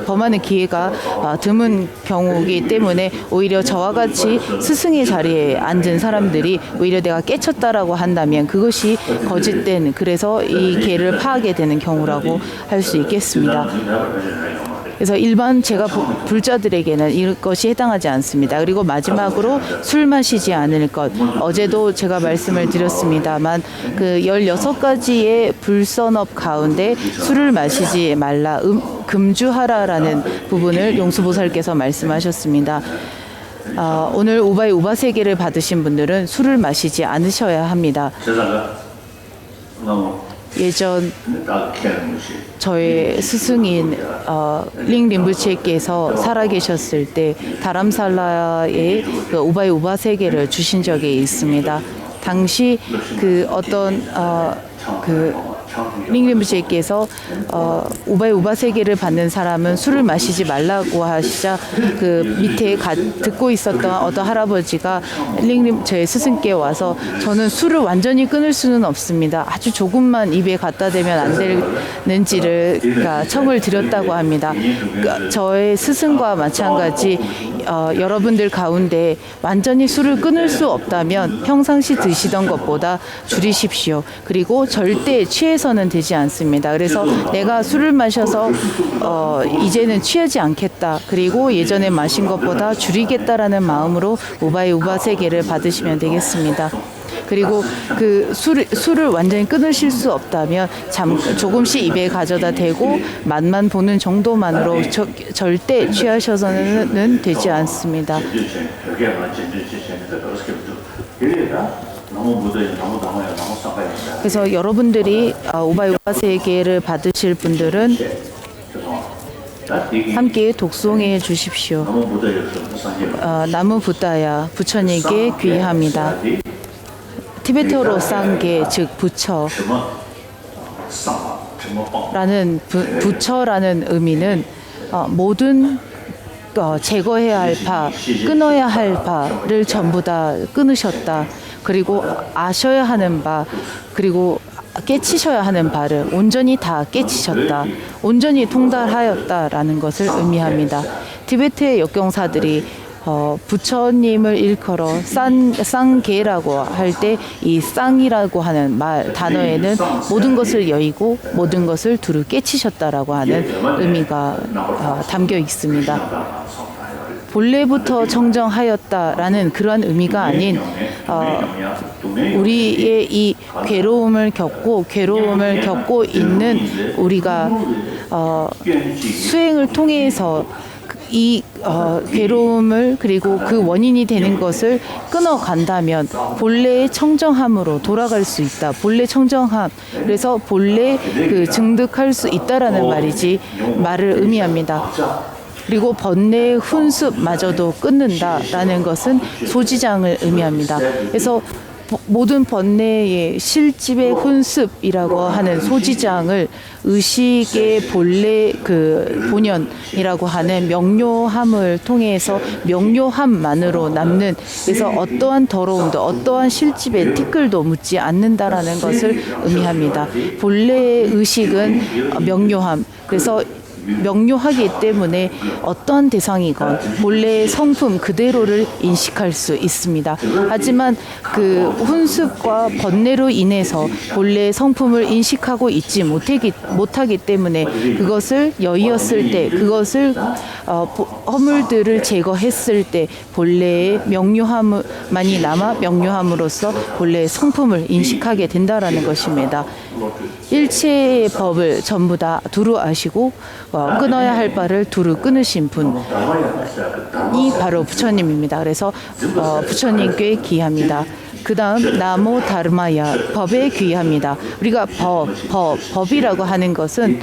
범하는 기회가 드문 경우이기 때문에 오히려 저와 같이 스승의 자리에 앉은 사람들이 오히려 내가 깨쳤다라고 한다면 그것이 거짓된, 그래서 이 계를 파하게 되는 경우라고 할 수 있겠습니다. 그래서 일반 제가 불자들에게는 이것이 해당하지 않습니다. 그리고 마지막으로 술 마시지 않을 것. 어제도 제가 말씀을 드렸습니다만 16가지의 불선업 가운데 술을 마시지 말라. 금주하라라는 부분을 용수보살께서 말씀하셨습니다. 오늘 우바이 우바세계를 받으신 분들은 술을 마시지 않으셔야 합니다. 예전 저의 스승인 링 림부체께서 살아계셨을 때 다람살라에 그 우바이 우바세계를 주신 적이 있습니다. 당시 그 어떤 링 림부체께서 우바이 우바세계를 받는 사람은 술을 마시지 말라고 하시자 그 밑에 듣고 있었던 어떤 할아버지가 제 스승께 와서 저는 술을 완전히 끊을 수는 없습니다. 아주 조금만 입에 갖다 대면 안 되는지를 청을 드렸다고 합니다. 저의 스승과 마찬가지 여러분들 가운데 완전히 술을 끊을 수 없다면 평상시 드시던 것보다 줄이십시오. 그리고 절대 취해서는 되지 않습니다. 그래서 내가 술을 마셔서 이제는 취하지 않겠다. 그리고 예전에 마신 것보다 줄이겠다라는 마음으로 우바이 우바세계를 받으시면 되겠습니다. 그리고 그 술을 완전히 끊으실 수 없다면 조금씩 입에 가져다 대고 맛만 보는 정도만으로 절대 취하셔서는 되지 않습니다. 그래서 여러분들이 우바이 우바세계를 받으실 분들은 함께 독송해 주십시오. 나무 부다야 부처님께 귀합니다. 티베트어로 쌍계 즉 부처라는 부처라는 의미는 모든 제거해야 할 바, 끊어야 할 바를 전부 다 끊으셨다. 그리고 아셔야 하는 바, 그리고 깨치셔야 하는 바를 온전히 다 깨치셨다. 온전히 통달하였다라는 것을 의미합니다. 티베트의 역경사들이 부처님을 일컬어 쌍계라고 할 때 이 쌍이라고 하는 단어에는 모든 것을 여의고 모든 것을 두루 깨치셨다라고 하는 의미가 담겨 있습니다. 본래부터 청정하였다라는 그런 의미가 아닌 우리의 이 괴로움을 겪고 있는 우리가 수행을 통해서 이 괴로움을 그리고 그 원인이 되는 것을 끊어간다면 본래의 청정함으로 돌아갈 수 있다. 본래 청정함, 그래서 본래 증득할 수 있다라는 말을 의미합니다. 그리고 번뇌의 훈습마저도 끊는다라는 것은 소지장을 의미합니다. 그래서 모든 번뇌의 실집의 훈습이라고 하는 소지장을 의식의 본래 본연이라고 하는 명료함을 통해서 명료함만으로 남는, 그래서 어떠한 더러움도 어떠한 실집의 티끌도 묻지 않는다라는 것을 의미합니다. 본래의 의식은 명료함, 그래서 명료하기 때문에 어떠한 대상이건 본래의 성품 그대로를 인식할 수 있습니다. 하지만 그 훈습과 번뇌로 인해서 본래의 성품을 인식하고 있지 못하기 때문에 그것을 여의었을 때, 그것을 허물들을 제거했을 때 본래의 명료함만이 남아 명료함으로써 본래의 성품을 인식하게 된다라는 것입니다. 일체의 법을 전부 다 두루 아시고 끊어야 할 바를 두루 끊으신 분이 바로 부처님입니다. 그래서 부처님께 귀합니다. 그 다음 나모 다르마야 법에 귀합니다. 우리가 법이라고 하는 것은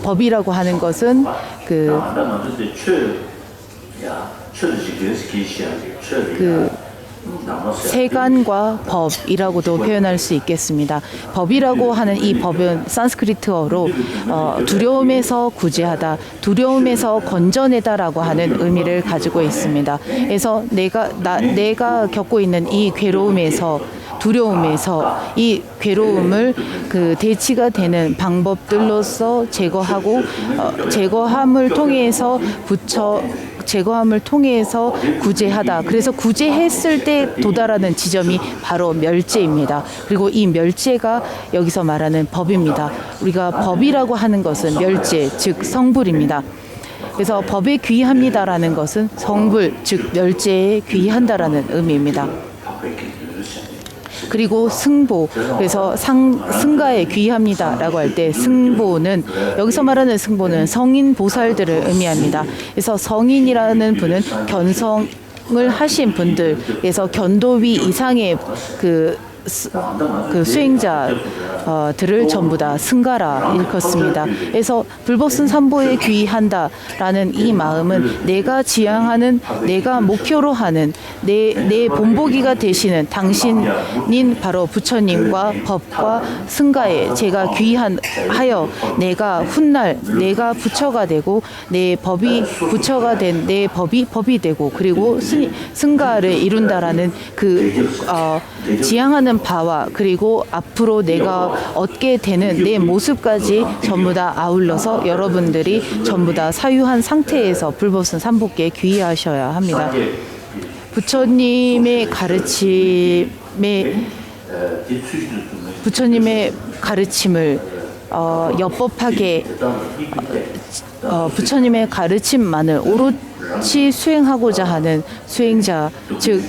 법이라고 하는 것은 세간과 법이라고도 표현할 수 있겠습니다. 법이라고 하는 이 법은 산스크리트어로 두려움에서 구제하다, 두려움에서 건져내다라고 하는 의미를 가지고 있습니다. 그래서 내가 겪고 있는 이 괴로움에서, 두려움에서 이 괴로움을 대치가 되는 방법들로서 제거하고 제거함을 통해서 제거함을 통해서 구제하다. 그래서 구제했을 때 도달하는 지점이 바로 멸제입니다. 그리고 이 멸제가 여기서 말하는 법입니다. 우리가 법이라고 하는 것은 멸제, 즉 성불입니다. 그래서 법에 귀합니다라는 것은 성불, 즉 멸제에 귀한다라는 의미입니다. 그리고 승보. 그래서 승가에 귀합니다라고 할 때 승보는 여기서 말하는 승보는 성인 보살들을 의미합니다. 그래서 성인이라는 분은 견성을 하신 분들에서 견도위 이상의 그 수행자들을 전부 다 승가라 일컫습니다. 그래서 불법순 삼보에 귀한다라는 이 마음은 내가 지향하는, 내가 목표로 하는 내 본보기가 되시는 당신인 바로 부처님과 법과 승가에 제가 귀하여 내가 훗날 내가 부처가 되고 내 법이 부처가 된 내 법이 되고 그리고 승가를 이룬다라는 지향하는 바와 그리고 앞으로 내가 얻게 되는 내 모습까지 전부 다 아울러서 여러분들이 전부 다 사유한 상태에서 불법순 삼보께 귀의하셔야 합니다. 부처님의 가르침을 엽법하게 부처님의 가르침만을 오롯이 수행하고자 하는 수행자, 즉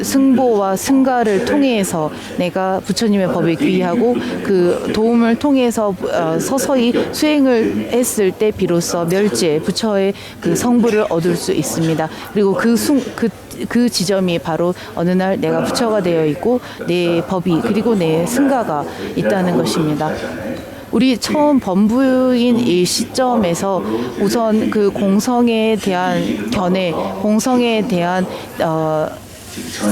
승보와 승가를 통해서 내가 부처님의 법에 귀의하고 그 도움을 통해서 서서히 수행을 했을 때 비로소 멸제 부처의 그 성부를 얻을 수 있습니다. 그리고 그 지점이 바로 어느 날 내가 부처가 되어 있고 내 법이 그리고 내 승가가 있다는 것입니다. 우리 처음 범부인 이 시점에서 우선 그 공성에 대한 견해, 공성에 대한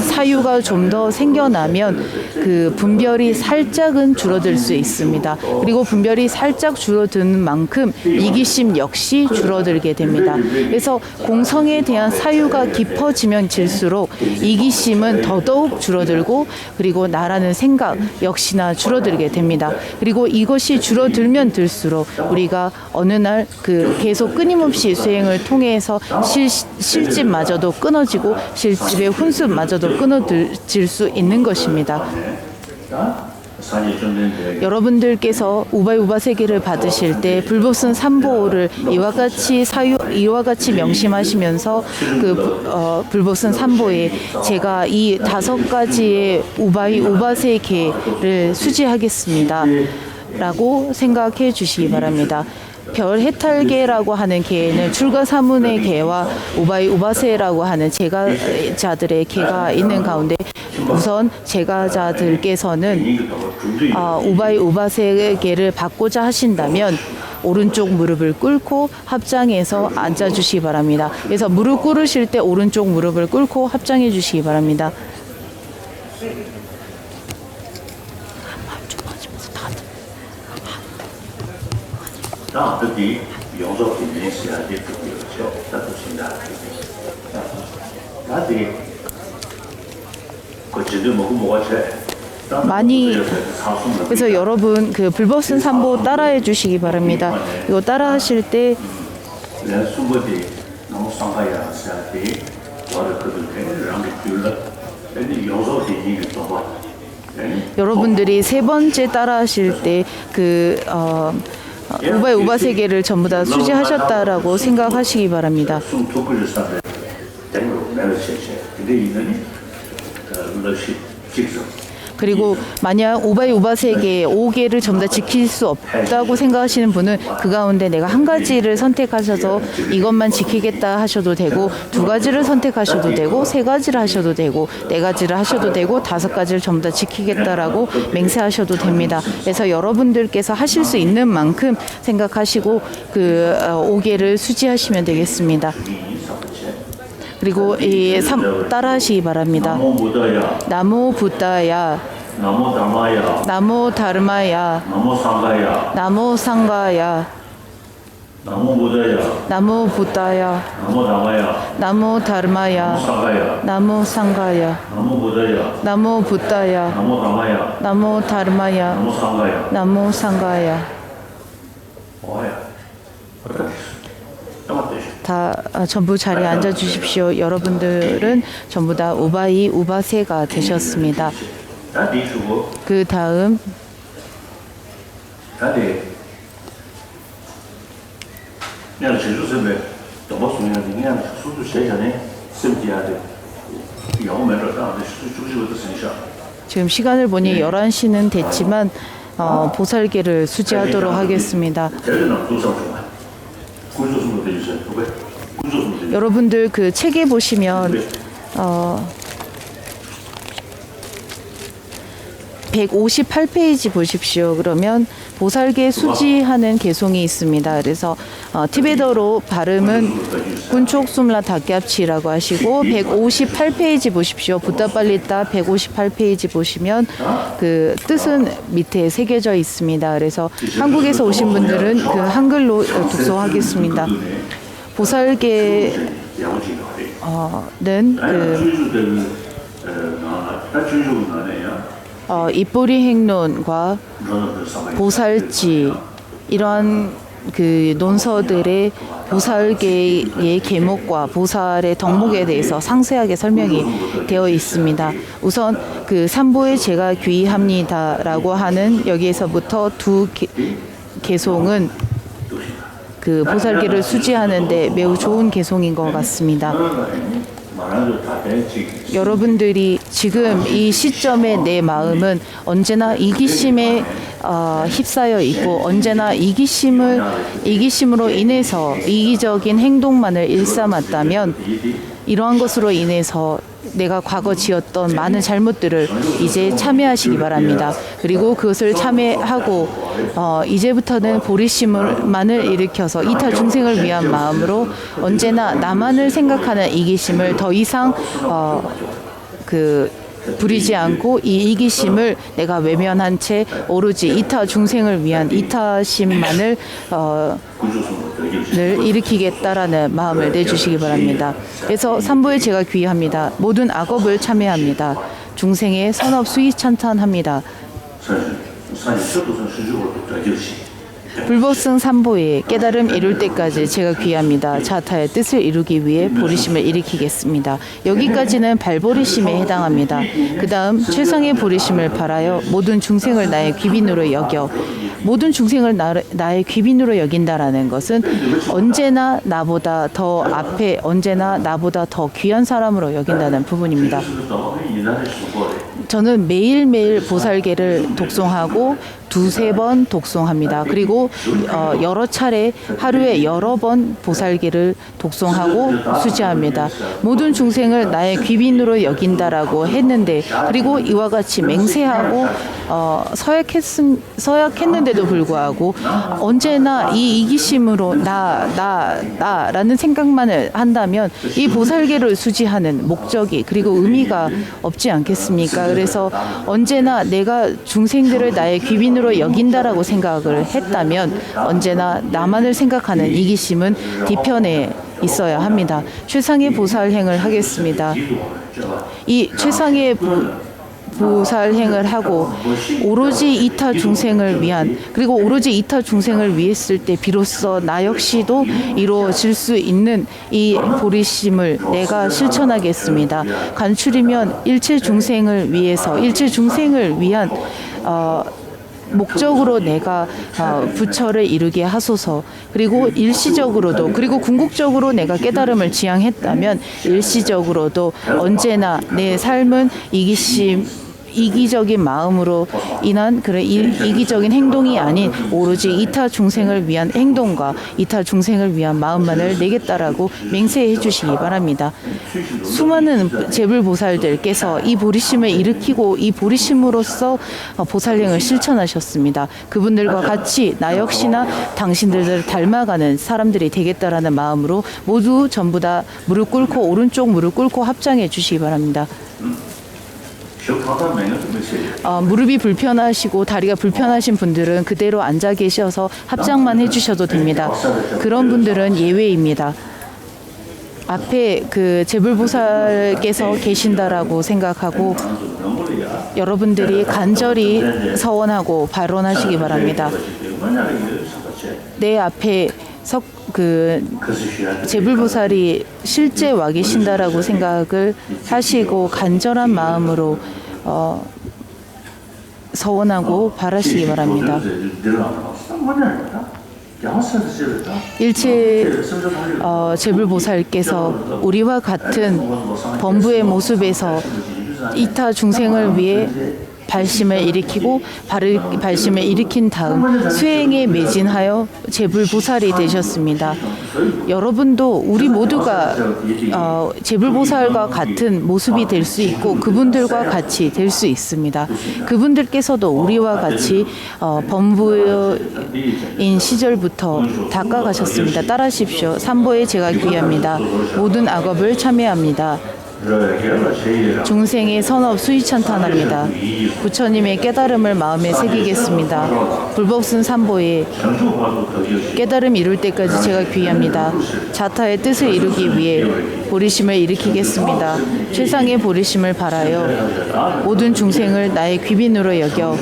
사유가 좀 더 생겨나면 그 분별이 살짝은 줄어들 수 있습니다. 그리고 분별이 살짝 줄어드는 만큼 이기심 역시 줄어들게 됩니다. 그래서 공성에 대한 사유가 깊어지면 질수록 이기심은 더더욱 줄어들고 그리고 나라는 생각 역시나 줄어들게 됩니다. 그리고 이것이 줄어들면 들수록 우리가 어느 날 그 계속 끊임없이 수행을 통해서 실집마저도 끊어지고 실집의 훈습마저도 끊어질 수 있는 것입니다. 여러분들께서 우바이 세계를 받으실 때 불법순 삼보를 이와 같이 명심하시면서 불법순 삼보에 제가 이 5가지의 우바이 세계를 수지하겠습니다 라고 생각해 주시기 바랍니다. 별해탈계라고 하는 계에는 출가사문의 계와 우바세라고 하는 제가자들의 계가 있는 가운데 우선 제가자들께서는 우바세의 계를 받고자 하신다면 오른쪽 무릎을 꿇고 합장해서 앉아주시기 바랍니다. 그래서 무릎 꿇으실 때 오른쪽 무릎을 꿇고 합장해 주시기 바랍니다. 그래서 여러분 그 불법순 삼보 따라해 주시기 바랍니다. 이거 따라하실 때 여러분들이 3번째 따라하실 때 우바이 세계를 전부 다 수지하셨다라고 생각하시기 바랍니다. 그리고 만약 우바이 세계 5개를 전부 다 지킬 수 없다고 생각하시는 분은 그 가운데 내가 한 가지를 선택하셔서 이것만 지키겠다 하셔도 되고 2가지를 선택하셔도 되고 3가지를 하셔도 되고 4가지를 하셔도 되고 5가지를 전부 다 지키겠다라고 맹세하셔도 됩니다. 그래서 여러분들께서 하실 수 있는 만큼 생각하시고 그 5개를 수지하시면 되겠습니다. 그리고 따라하시기 바랍니다. 나모 부다야, 나모 다마야, 나모 다르마야, 나모 상가야, 나모 상가야, 나모 부다야, 나모 부다야, 나모 다마야, 나모 다르마야, 나모 상가야, 나모 부다야, 나모 부다야, 나모 다마야, 나모 다르마야, 나모 상가야, 나모 상가야. 다 전부 자리에 앉아 주십시오. 여러분들은 전부 다 우바세가 되셨습니다. 그 다음 지금 시간을 보니 11시는 됐지만 보살계를 수지하도록 하겠습니다. 여러분들 그 책에 보시면 158페이지 보십시오. 그러면 보살계 수지하는 개송이 있습니다. 그래서 티베더로 발음은 군촉숨라 다꺄치라고 하시고 158페이지 보십시오. 부다팔리타 158페이지 보시면 그 뜻은 밑에 새겨져 있습니다. 그래서 한국에서 오신 분들은 그 한글로 독서하겠습니다. 보살계는 입보리 행론과 보살지 이러한 그 논서들의 보살계의 계목과 보살의 덕목에 대해서 상세하게 설명이 되어 있습니다. 우선 그 삼보에 제가 귀의합니다라고 하는 여기에서부터 두 개송은 그 보살계를 수지하는데 매우 좋은 개송인 것 같습니다. 여러분들이 지금 이 시점에 내 마음은 언제나 이기심에 휩싸여 있고 언제나 이기심으로 인해서 이기적인 행동만을 일삼았다면 이러한 것으로 인해서 내가 과거 지었던 많은 잘못들을 이제 참회하시기 바랍니다. 그리고 그것을 참회하고 이제부터는 보리심만을 일으켜서 이타 중생을 위한 마음으로 언제나 나만을 생각하는 이기심을 더 이상 부리지 않고 이 이기심을 내가 외면한 채 오로지 이타 중생을 위한 이타심만을 일으키겠다라는 마음을 내주시기 바랍니다. 그래서 삼보에 제가 귀의합니다. 모든 악업을 참회합니다. 중생의 선업 수의 찬탄합니다. 불법승 삼보에 깨달음 이룰 때까지 제가 귀의합니다. 자타의 뜻을 이루기 위해 보리심을 일으키겠습니다. 여기까지는 발보리심에 해당합니다. 그 다음 최상의 보리심을 바라여 모든 중생을 나의 귀빈으로 여겨 모든 중생을 나의 귀빈으로 여긴다라는 것은 언제나 나보다 더 앞에 언제나 나보다 더 귀한 사람으로 여긴다는 부분입니다. 저는 매일매일 보살계를 독송하고 두세 번 독송합니다. 그리고 여러 차례 하루에 여러 번 보살계를 독송하고 수지합니다. 모든 중생을 나의 귀빈으로 여긴다라고 했는데 그리고 이와 같이 맹세하고 서약했는데도 불구하고 언제나 이 이기심으로 나라는 생각만을 한다면 이 보살계를 수지하는 목적이 그리고 의미가 없지 않겠습니까? 그래서 언제나 내가 중생들을 나의 귀빈으로 여긴다라고 생각을 했다면 언제나 나만을 생각하는 이기심은 뒤편에 있어야 합니다. 최상의 보살행을 하겠습니다. 이 최상의 보살행을 하고 오로지 이타 중생을 위한 그리고 오로지 이타 중생을 위했을 때 비로소 나 역시도 이루어질 수 있는 이 보리심을 내가 실천하겠습니다. 간추리면 일체 중생을 위해서 일체 중생을 위한 목적으로 내가 부처를 이루게 하소서. 그리고 일시적으로도 그리고 궁극적으로 내가 깨달음을 지향했다면 일시적으로도 언제나 내 삶은 이기적인 마음으로 인한 그런 이기적인 행동이 아닌 오로지 이타 중생을 위한 행동과 이타 중생을 위한 마음만을 내겠다라고 맹세해 주시기 바랍니다. 수많은 제불보살들께서 이 보리심을 일으키고 이 보리심으로써 보살행을 실천하셨습니다. 그분들과 같이 나 역시나 당신들을 닮아가는 사람들이 되겠다라는 마음으로 모두 전부 다 무릎 꿇고 오른쪽 무릎 꿇고 합장해 주시기 바랍니다. 무릎이 불편하시고 다리가 불편하신 분들은 그대로 앉아 계셔서 합장만 해주셔도 됩니다. 그런 분들은 예외입니다. 앞에 그 제불보살께서 계신다라고 생각하고 여러분들이 간절히 서원하고 발언하시기 바랍니다. 내 앞에 제불보살이 실제 와 계신다라고 생각을 하시고 간절한 마음으로 서원하고 바라시기 바랍니다. 일체 제불보살께서 우리와 같은 범부의 모습에서 이타 중생을 위해 발심을 일으키고 발심을 일으킨 다음 수행에 매진하여 제불보살이 되셨습니다. 여러분도 우리 모두가 제불보살과 같은 모습이 될 수 있고 그분들과 같이 될 수 있습니다. 그분들께서도 우리와 같이 범부인 시절부터 닦아가셨습니다. 따라하십시오. 삼보에 제가 귀합니다. 모든 악업을 참여합니다. 중생의 선업 수위찬탄합니다. 부처님의 깨달음을 마음에 새기겠습니다. 불법순 삼보에 깨달음 이룰 때까지 제가 귀합니다. 자타의 뜻을 이루기 위해 보리심을 일으키겠습니다. 최상의 보리심을 바라여 모든 중생을 나의 귀빈으로 여겨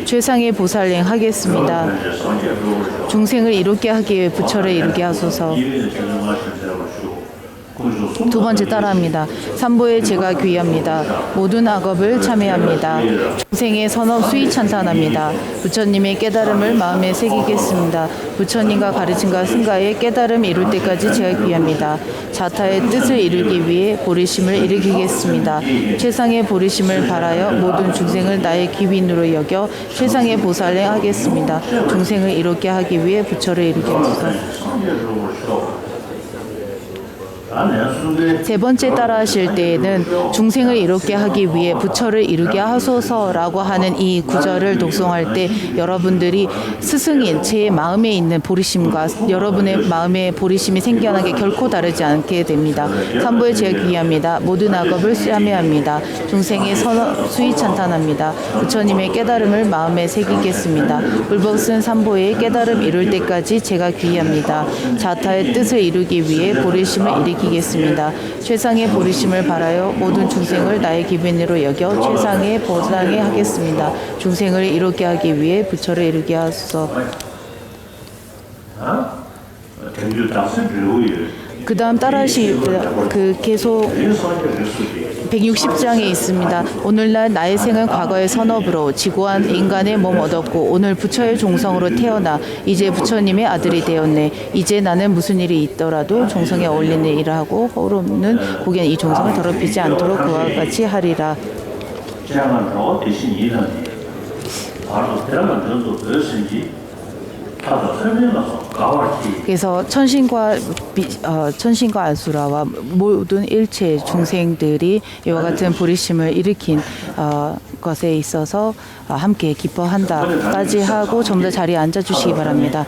최상의 보살행 하겠습니다. 중생을 이롭게 하기 위해 부처를 이루게 하소서. 두 번째 따라합니다. 삼보에 제가 귀합니다. 모든 악업을 참여합니다. 중생의 선업 수위찬탄합니다. 부처님의 깨달음을 마음에 새기겠습니다. 부처님과 가르침과 승가의 깨달음 이룰 때까지 제가 귀합니다. 자타의 뜻을 이루기 위해 보리심을 일으키겠습니다. 최상의 보리심을 바라여 모든 중생을 나의 귀빈으로 여겨 최상의 보살행 하겠습니다. 중생을 이롭게 하기 위해 부처를 이루게 하소서. 세 번째 따라하실 때에는 중생을 이롭게 하기 위해 부처를 이루게 하소서라고 하는 이 구절을 독송할 때 여러분들이 스승인 제 마음에 있는 보리심과 여러분의 마음에 보리심이 생겨나게 결코 다르지 않게 됩니다. 삼보에 제가 귀합니다. 모든 악업을 참여합니다. 중생의 선업 수위찬탄합니다. 부처님의 깨달음을 마음에 새기겠습니다. 불법순 삼보에 깨달음 이룰 때까지 제가 귀합니다. 자타의 뜻을 이루기 위해 보리심을 일으키겠습니다. 최상의 보리심을 바라여 모든 중생을 나의 기빈으로 여겨 최상의 보상에 하겠습니다. 중생을 이롭게 하기 위해 부처를 이루게 하소서. 그 다음 따라하시고요. 계속 160장에 있습니다. 오늘날 나의 생은 과거의 선업으로 지고한 인간의 몸 얻었고 오늘 부처의 종성으로 태어나 이제 부처님의 아들이 되었네. 이제 나는 무슨 일이 있더라도 종성에 어울리는 일을 하고 허물없는 고견 이 종성을 더럽히지 않도록 그와 같이 하리라. 그래서 천신과 아수라와 모든 일체 중생들이 이와 같은 보리심을 일으킨 것에 있어서 함께 기뻐한다까지 하고 전부 다 자리에 앉아주시기 바랍니다.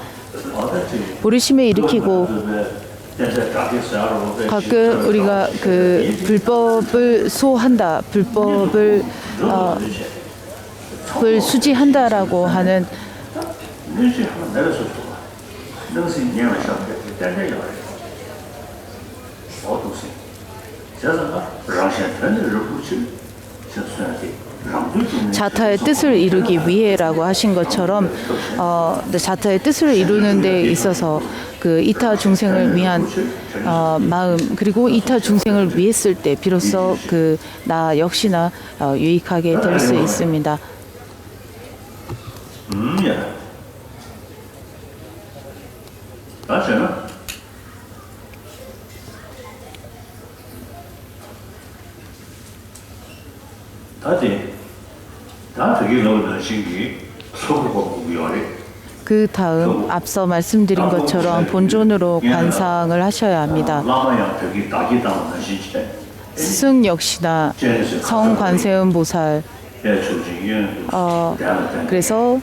보리심을 일으키고 가끔 우리가 불법을 소한다, 불법을 수지한다라고 하는 자타의 뜻을 이루기 위해라고 하신 것처럼 자타의 뜻을 이루는 데 있어서 그 이타 중생을 위한 마음 그리고 이타 중생을 위했을 때 비로소 나 역시나 유익하게 될 수 있습니다. 그 다음 앞서 말씀드린 것처럼 본존으로 관상을 하셔야 합니다. 스승 역시나 성관세음 보살 그래서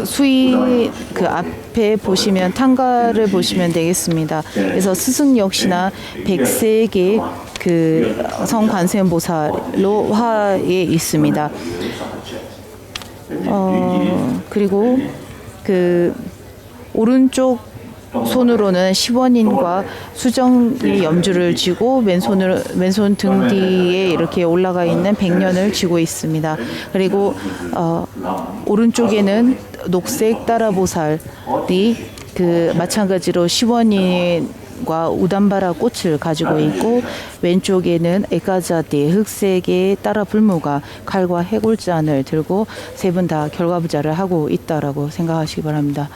수위 앞에 보시면 탕가를 보시면 되겠습니다. 그래서 스승 역시나 100세계 성관세음 보살로 화에 있습니다. 그리고 오른쪽 손으로는 시원인과 수정의 염주를 쥐고 왼손 등 뒤에 이렇게 올라가 있는 백년을 쥐고 있습니다. 그리고 오른쪽에는 녹색 따라보살이 마찬가지로 시원인 과 우담바라 꽃을 가지고 있고 왼쪽에는 에카자티 흑색의 따라 불무가 칼과 해골잔을 들고 세 분 다 결과부자를 하고 있다라고 생각하시기 바랍니다.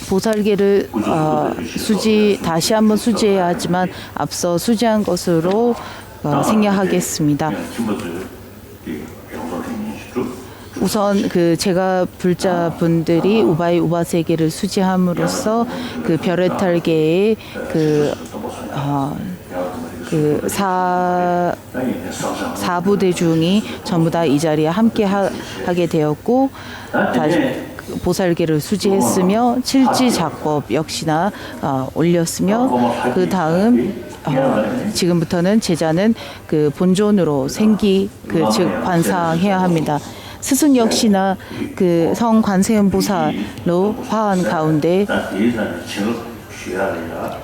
보살계를 다시 한번 수지해야 하지만 앞서 수지한 것으로 생략하겠습니다. 우선 제가 불자분들이 우바이 우바세계를 수지함으로써 별의탈계의 사부대중이 전부 다 이 자리에 함께 하게 되었고 보살계를 수지했으며 칠지작법 역시나 올렸으며 그 다음 지금부터는 제자는 본존으로 즉 관상해야 합니다. 스승 역시나 성 관세음보살로 화한 가운데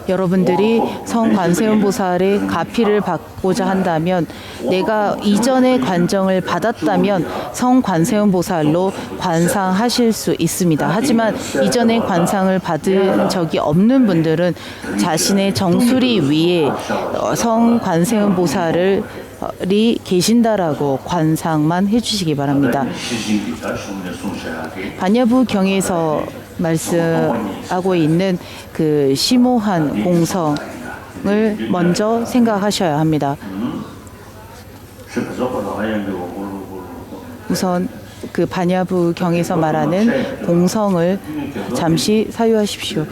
여러분들이 성 관세음보살의 가피를 받고자 한다면 내가 이전의 관정을 받았다면 성 관세음보살로 관상하실 수 있습니다. 하지만 이전의 관상을 받은 적이 없는 분들은 자신의 정수리 위에 성 관세음보살을 계신다라고 관상만 해주시기 바랍니다. 반야부 경에서 말씀하고 있는 심오한 공성을 먼저 생각하셔야 합니다. 우선 반야부 경에서 말하는 공성을 잠시 사유하십시오.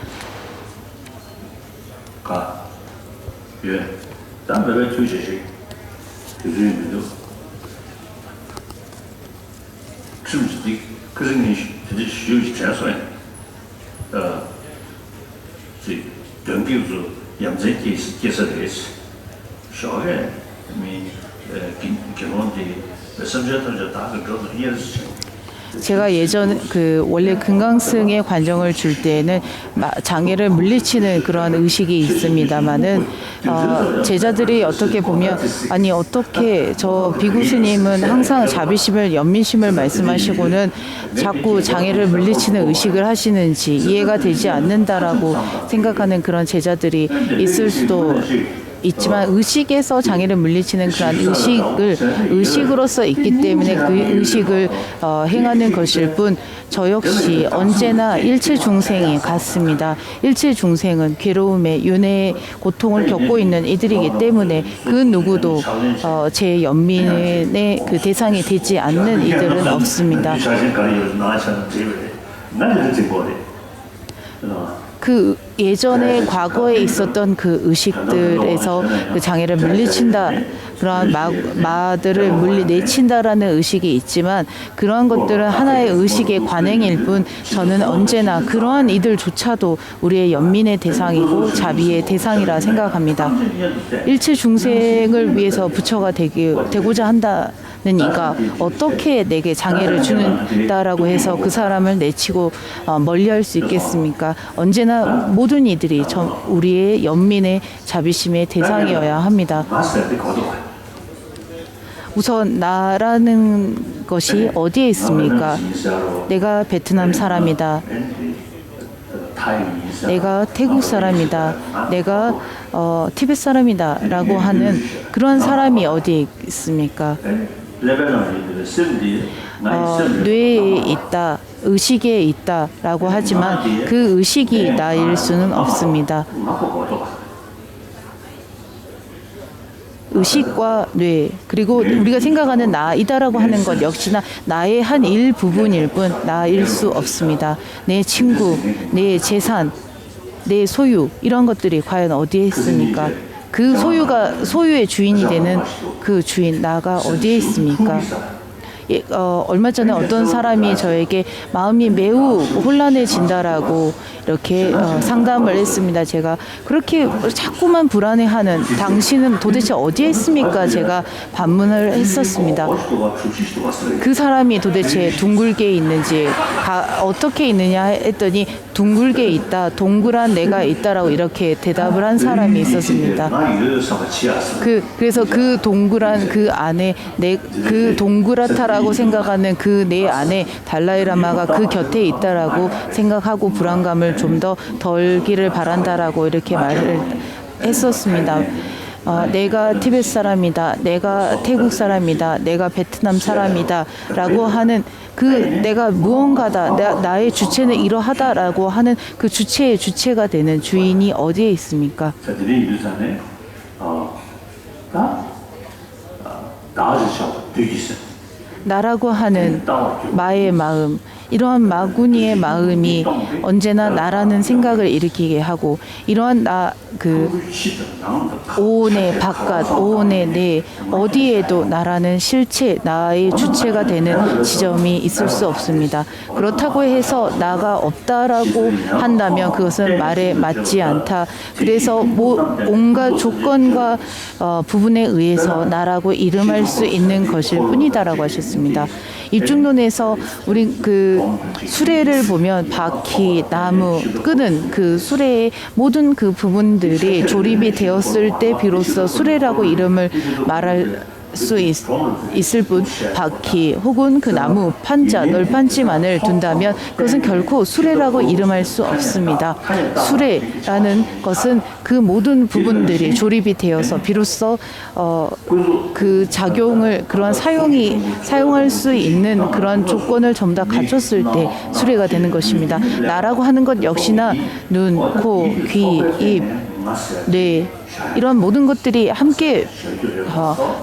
제가 예전 원래 금강승의 관정을 줄 때에는 장애를 물리치는 그런 의식이 있습니다만은 제자들이 어떻게 보면 아니 어떻게 저 비구 스님은 항상 자비심을 연민심을 말씀하시고는 자꾸 장애를 물리치는 의식을 하시는지 이해가 되지 않는다라고 생각하는 그런 제자들이 있을 수도 있지만 의식에서 장애를 물리치는 그런 의식으로서 있기 때문에 그 의식을 행하는 것일 뿐 저 역시 언제나 일체 중생이 같습니다. 일체 중생은 괴로움에 윤회의 고통을 겪고 있는 이들이기 때문에 그 누구도 제 연민의 대상이 되지 않는 이들은 없습니다. 예전에 과거에 있었던 의식들에서 장애를 물리친다, 그러한 마들을 내친다라는 의식이 있지만 그러한 것들은 하나의 의식의 관행일 뿐 저는 언제나 그러한 이들조차도 우리의 연민의 대상이고 자비의 대상이라 생각합니다. 일체 중생을 위해서 부처가 되고자 한다. 이가 어떻게 내게 장애를 주는다라고 해서 그 사람을 내치고 멀리할 수 있겠습니까? 언제나 모든 이들이 우리의 연민의 자비심의 대상이어야 합니다. 우선 나라는 것이 어디에 있습니까? 내가 베트남 사람이다. 내가 태국 사람이다. 내가 티베트 사람이다. 라고 하는 그런 사람이 어디에 있습니까? 뇌에 있다, 의식에 있다라고 하지만 그 의식이 나일 수는 없습니다. 의식과 뇌 그리고 우리가 생각하는 나이다라고 하는 것 역시나 나의 한 일부분일 뿐 나일 수 없습니다. 내 친구, 내 재산, 내 소유 이런 것들이 과연 어디에 있습니까? 그 소유의 주인이 되는 그 주인 나가 어디에 있습니까? 얼마 전에 어떤 사람이 저에게 마음이 매우 혼란해진다라고 이렇게 상담을 했습니다. 제가 그렇게 자꾸만 불안해하는 당신은 도대체 어디에 있습니까? 제가 반문을 했었습니다. 그 사람이 도대체 둥글게 있는지 어떻게 있느냐 했더니 둥글게 있다, 동그란 내가 있다라고 이렇게 대답을 한 사람이 있었습니다. 그래서 그 동그란 그 안에 그 동그랗다라 없다라고 생각하는 그 내 안에 달라이라마가 그 곁에 있다라고 생각하고 불안감을 좀 더 덜기를 바란다라고 이렇게 말을 했었습니다. 내가 티베트 사람이다, 내가 태국 사람이다, 내가 베트남 사람이다 라고 하는 그 내가 무언가다, 나의 주체는 이러하다라고 하는 그 주체의 주체가 되는 주인이 어디에 있습니까? 나라고 하는 마의 마음, 이러한 마구니의 마음이 언제나 나라는 생각을 일으키게 하고, 이러한 오온의 바깥, 오온의 내 어디에도 나라는 실체, 나의 주체가 되는 지점이 있을 수 없습니다. 그렇다고 해서 나가 없다라고 한다면 그것은 말에 맞지 않다. 그래서 온갖 조건과 부분에 의해서 나라고 이름할 수 있는 것일 뿐이다라고 하셨습니다. 입중론에서 우리 그 수레를 보면 바퀴, 나무, 끈은 그 수레의 모든 그 부분들이 조립이 되었을 때 비로소 수레라고 이름을 말할 수 있을 뿐, 바퀴 혹은 그 나무, 판자, 널판지만을 둔다면 그것은 결코 수레라고 이름할 수 없습니다. 수레라는 것은 그 모든 부분들이 조립이 되어서 비로소 그 작용을, 그런 사용할 수 있는 그런 조건을 전부 다 갖췄을 때 수레가 되는 것입니다. 나라고 하는 것 역시나 눈, 코, 귀, 입, 뇌, 이런 모든 것들이 함께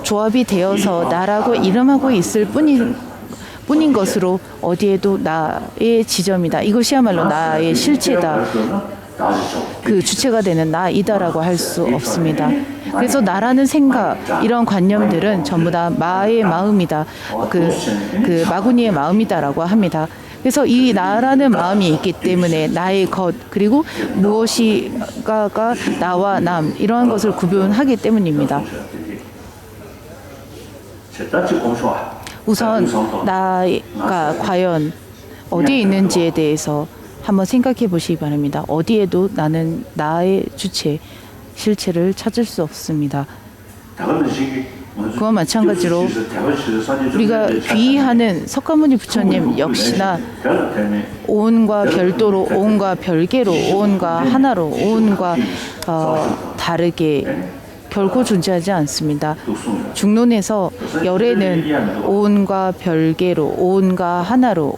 조합이 되어서 나라고 이름하고 있을 뿐인 것으로 어디에도 나의 지점이다, 이것이야말로 나의 실체다, 그 주체가 되는 나이다라고 할 수 없습니다. 그래서 나라는 생각, 이런 관념들은 전부 다 마의 마음이다, 그 마구니의 마음이다라고 합니다. 그래서 이 나라는 마음이 있기 때문에 나의 것, 그리고 무엇이가가 나와 남, 이러한 것을 구분하기 때문입니다. 우선 나가 과연 어디에 있는지에 대해서 한번 생각해 보시기 바랍니다. 어디에도 나는 나의 주체, 실체를 찾을 수 없습니다. 그와 마찬가지로 우리가 귀의하는 석가모니 부처님 역시나 오온과 별도로, 오온과 별개로, 오온과 하나로, 오온과 다르게 결코 존재하지 않습니다. 중론에서 열애는 오온과 별개로, 오온과 하나로,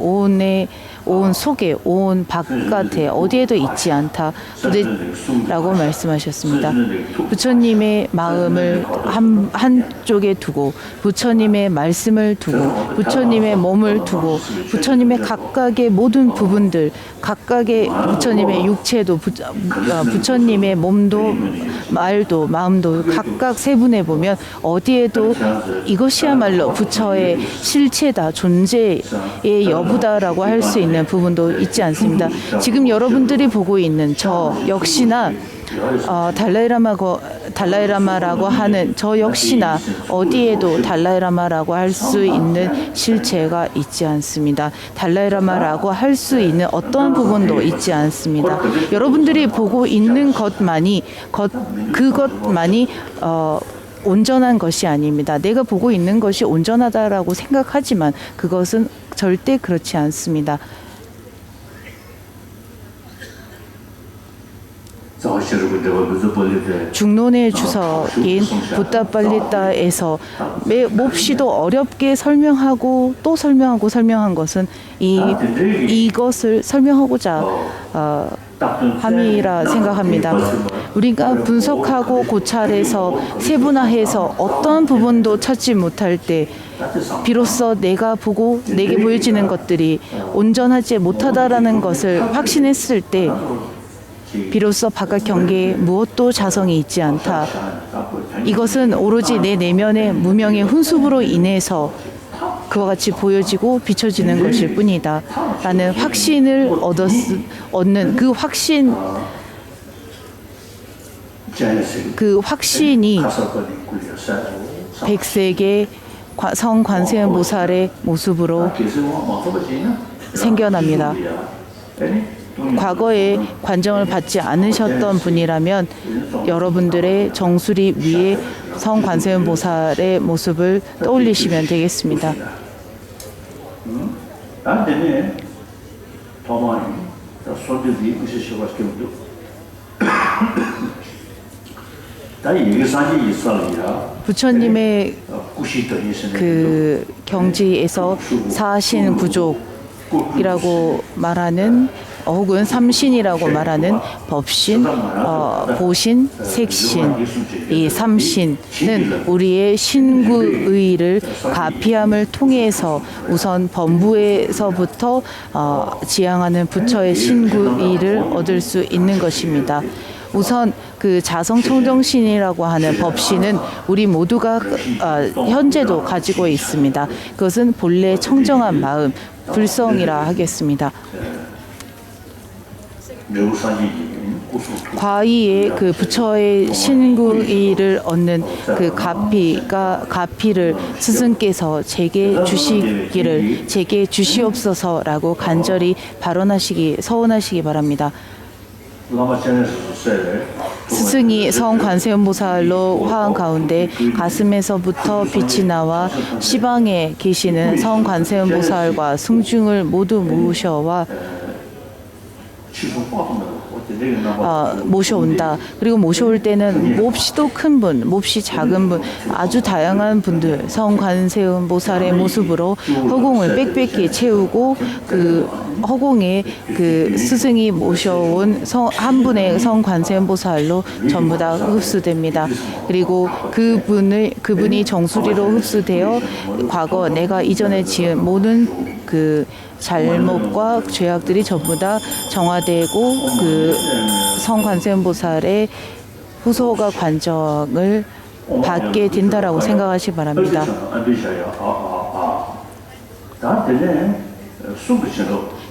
오온 속에, 오온 바깥에 어디에도 있지 않다 라고 말씀하셨습니다. 부처님의 마음을 한쪽에 두고, 부처님의 말씀을 두고, 부처님의 몸을 두고, 부처님의 각각의 모든 부분들, 각각의 부처님의 육체도, 부처님의 몸도, 말도, 마음도 각각 세분해 보면 어디에도 이것이야말로 부처의 실체다, 존재의 여부다라고 할 수 있는 부분도 있지 않습니다. 지금 여러분들이 보고 있는 저 역시나 달라이라마라고 하는 저 역시나 어디에도 달라이라마라고 할 수 있는 실체가 있지 않습니다. 달라이라마라고 할 수 있는 어떤 부분도 있지 않습니다. 여러분들이 보고 있는 그것만이 온전한 것이 아닙니다. 내가 보고 있는 것이 온전하다라고 생각하지만 그것은 절대 그렇지 않습니다. 중론의 주석인 부타팔리타에서 몹시도 어렵게 설명하고 또 설명한 것은 이것을 설명하고자 함이라 생각합니다. 우리가 분석하고 고찰해서 세분화해서 어떠한 부분도 찾지 못할 때 비로소 내가 보고 내게 보여지는 것들이 온전하지 못하다라는 것을 확신했을 때 비로소 바깥 경계에 무엇도 자성이 있지 않다. 이것은 오로지 내 내면의 무명의 훈습으로 인해서 그와 같이 보여지고 비춰지는 것일 뿐이다 라는 확신을 얻는 그 확신이 백색의 성관세음보살의 모습으로 생겨납니다. 과거에 관정을 받지 않으셨던 분이라면 여러분들의 정수리 위에 성관세음보살의 모습을 떠올리시면 되겠습니다. 나한테는 도마니 소들이 무슨 시험을 기울도 다 얘기사지 있어야 부처님의 구시도 있으면 그 경지에서 사신 구족이라고 말하는 혹은 삼신이라고 말하는 법신, 보신, 색신, 이 삼신은 우리의 신구의를 가피함을 통해서 우선 범부에서부터 지향하는 부처의 신구의를 얻을 수 있는 것입니다. 우선 그 자성청정신이라고 하는 법신은 우리 모두가 현재도 가지고 있습니다. 그것은 본래 청정한 마음, 불성이라 하겠습니다. 과의의 그 부처의 신구의를 얻는 그 가피를 스승께서 제게 주시기를 제게 주시옵소서라고 간절히 서원하시기 바랍니다. 스승이 성 관세음보살로 화한 가운데 가슴에서부터 빛이 나와 시방에 계시는 성 관세음보살과 승중을 모두 모셔와 모셔온다. 그리고 모셔올 때는 몹시도 큰 분, 몹시 작은 분, 아주 다양한 분들 성 관세음보살의 모습으로 허공을 빽빽히 채우고 그 허공에 그 스승이 모셔온 한 분의 성 관세음보살로 전부 다 흡수됩니다. 그리고 그분이 정수리로 흡수되어 과거 내가 이전에 지은 모든 그 잘못과 죄악들이 전부 다 정화되고 그 성관세음보살의 후소가 관정을 받게 된다라고 생각하시기 바랍니다.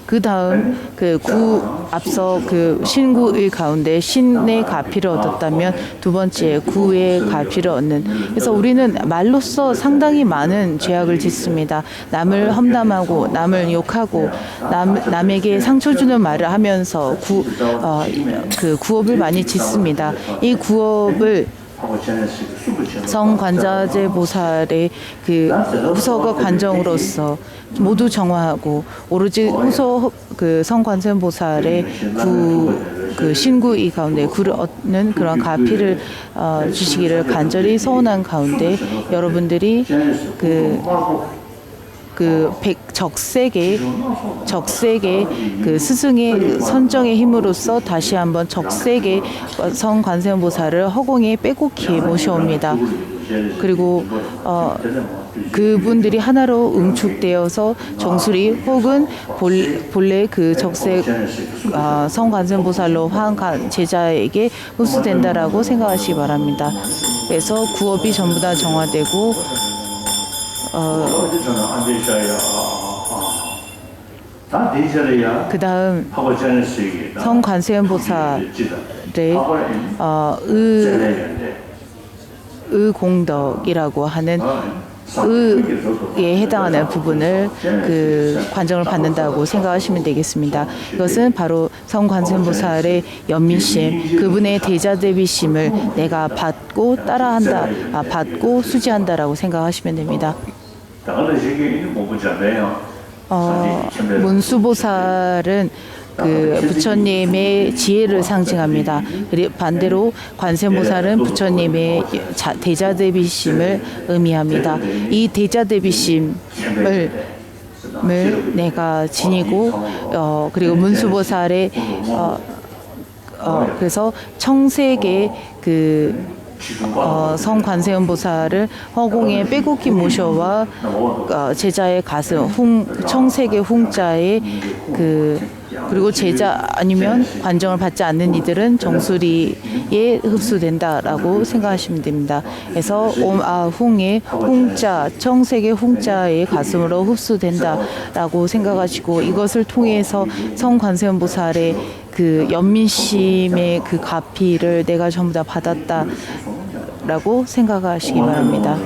그 다음 앞서 그 신구의 가운데 신의 가피를 얻었다면 두 번째 구의 가피를 얻는. 그래서 우리는 말로써 상당히 많은 죄악을 짓습니다. 남을 험담하고 남을 욕하고 남에게 상처 주는 말을 하면서 그 구업을 많이 짓습니다. 이 구업을 성관자재 보살의 그 후서가 관정으로서 모두 정화하고 오로지 그 성관세음 보살의 그 신구의 가운데 구를 얻는 그런 가피를 주시기를 간절히 소원한 가운데 여러분들이 적세게 그 스승의 선정의 힘으로써 다시 한번 적세게 성 관세음보살을 허공에 빼곡히 모셔옵니다. 그리고 그분들이 하나로 응축되어서 정수리 혹은 본래 그 적색 성 관세음보살로 화한 제자에게 흡수된다라고 생각하시기 바랍니다. 그래서 구업이 전부 다 정화되고 그 다음 성 관세음보살의 의공덕이라고 하는 의에 해당하는 부분을 그 관정을 받는다고 생각하시면 되겠습니다. 이것은 바로 성 관세음보살의 연민심, 그분의 대자대비심을 내가 받고 따라한다, 받고 수지한다라고 생각하시면 됩니다. 문수보살은 그 부처님의 지혜를 상징합니다. 그리고 반대로 관세음보살은 부처님의 대자대비심을 의미합니다. 이 대자대비심을 내가 지니고 그리고 문수보살의 그래서 청색의 성 관세음보살을 허공에 빼곡히 모셔와 제자의 가슴 청색의 홍자에 그리고 제자 아니면 관정을 받지 않는 이들은 정수리에 흡수된다라고 생각하시면 됩니다. 그래서 옴아홍의 홍자 청색의 홍자의 가슴으로 흡수된다라고 생각하시고 이것을 통해서 성 관세음보살의 그 연민심의 그 가피를 내가 전부 다 받았다라고 생각하시기 바랍니다.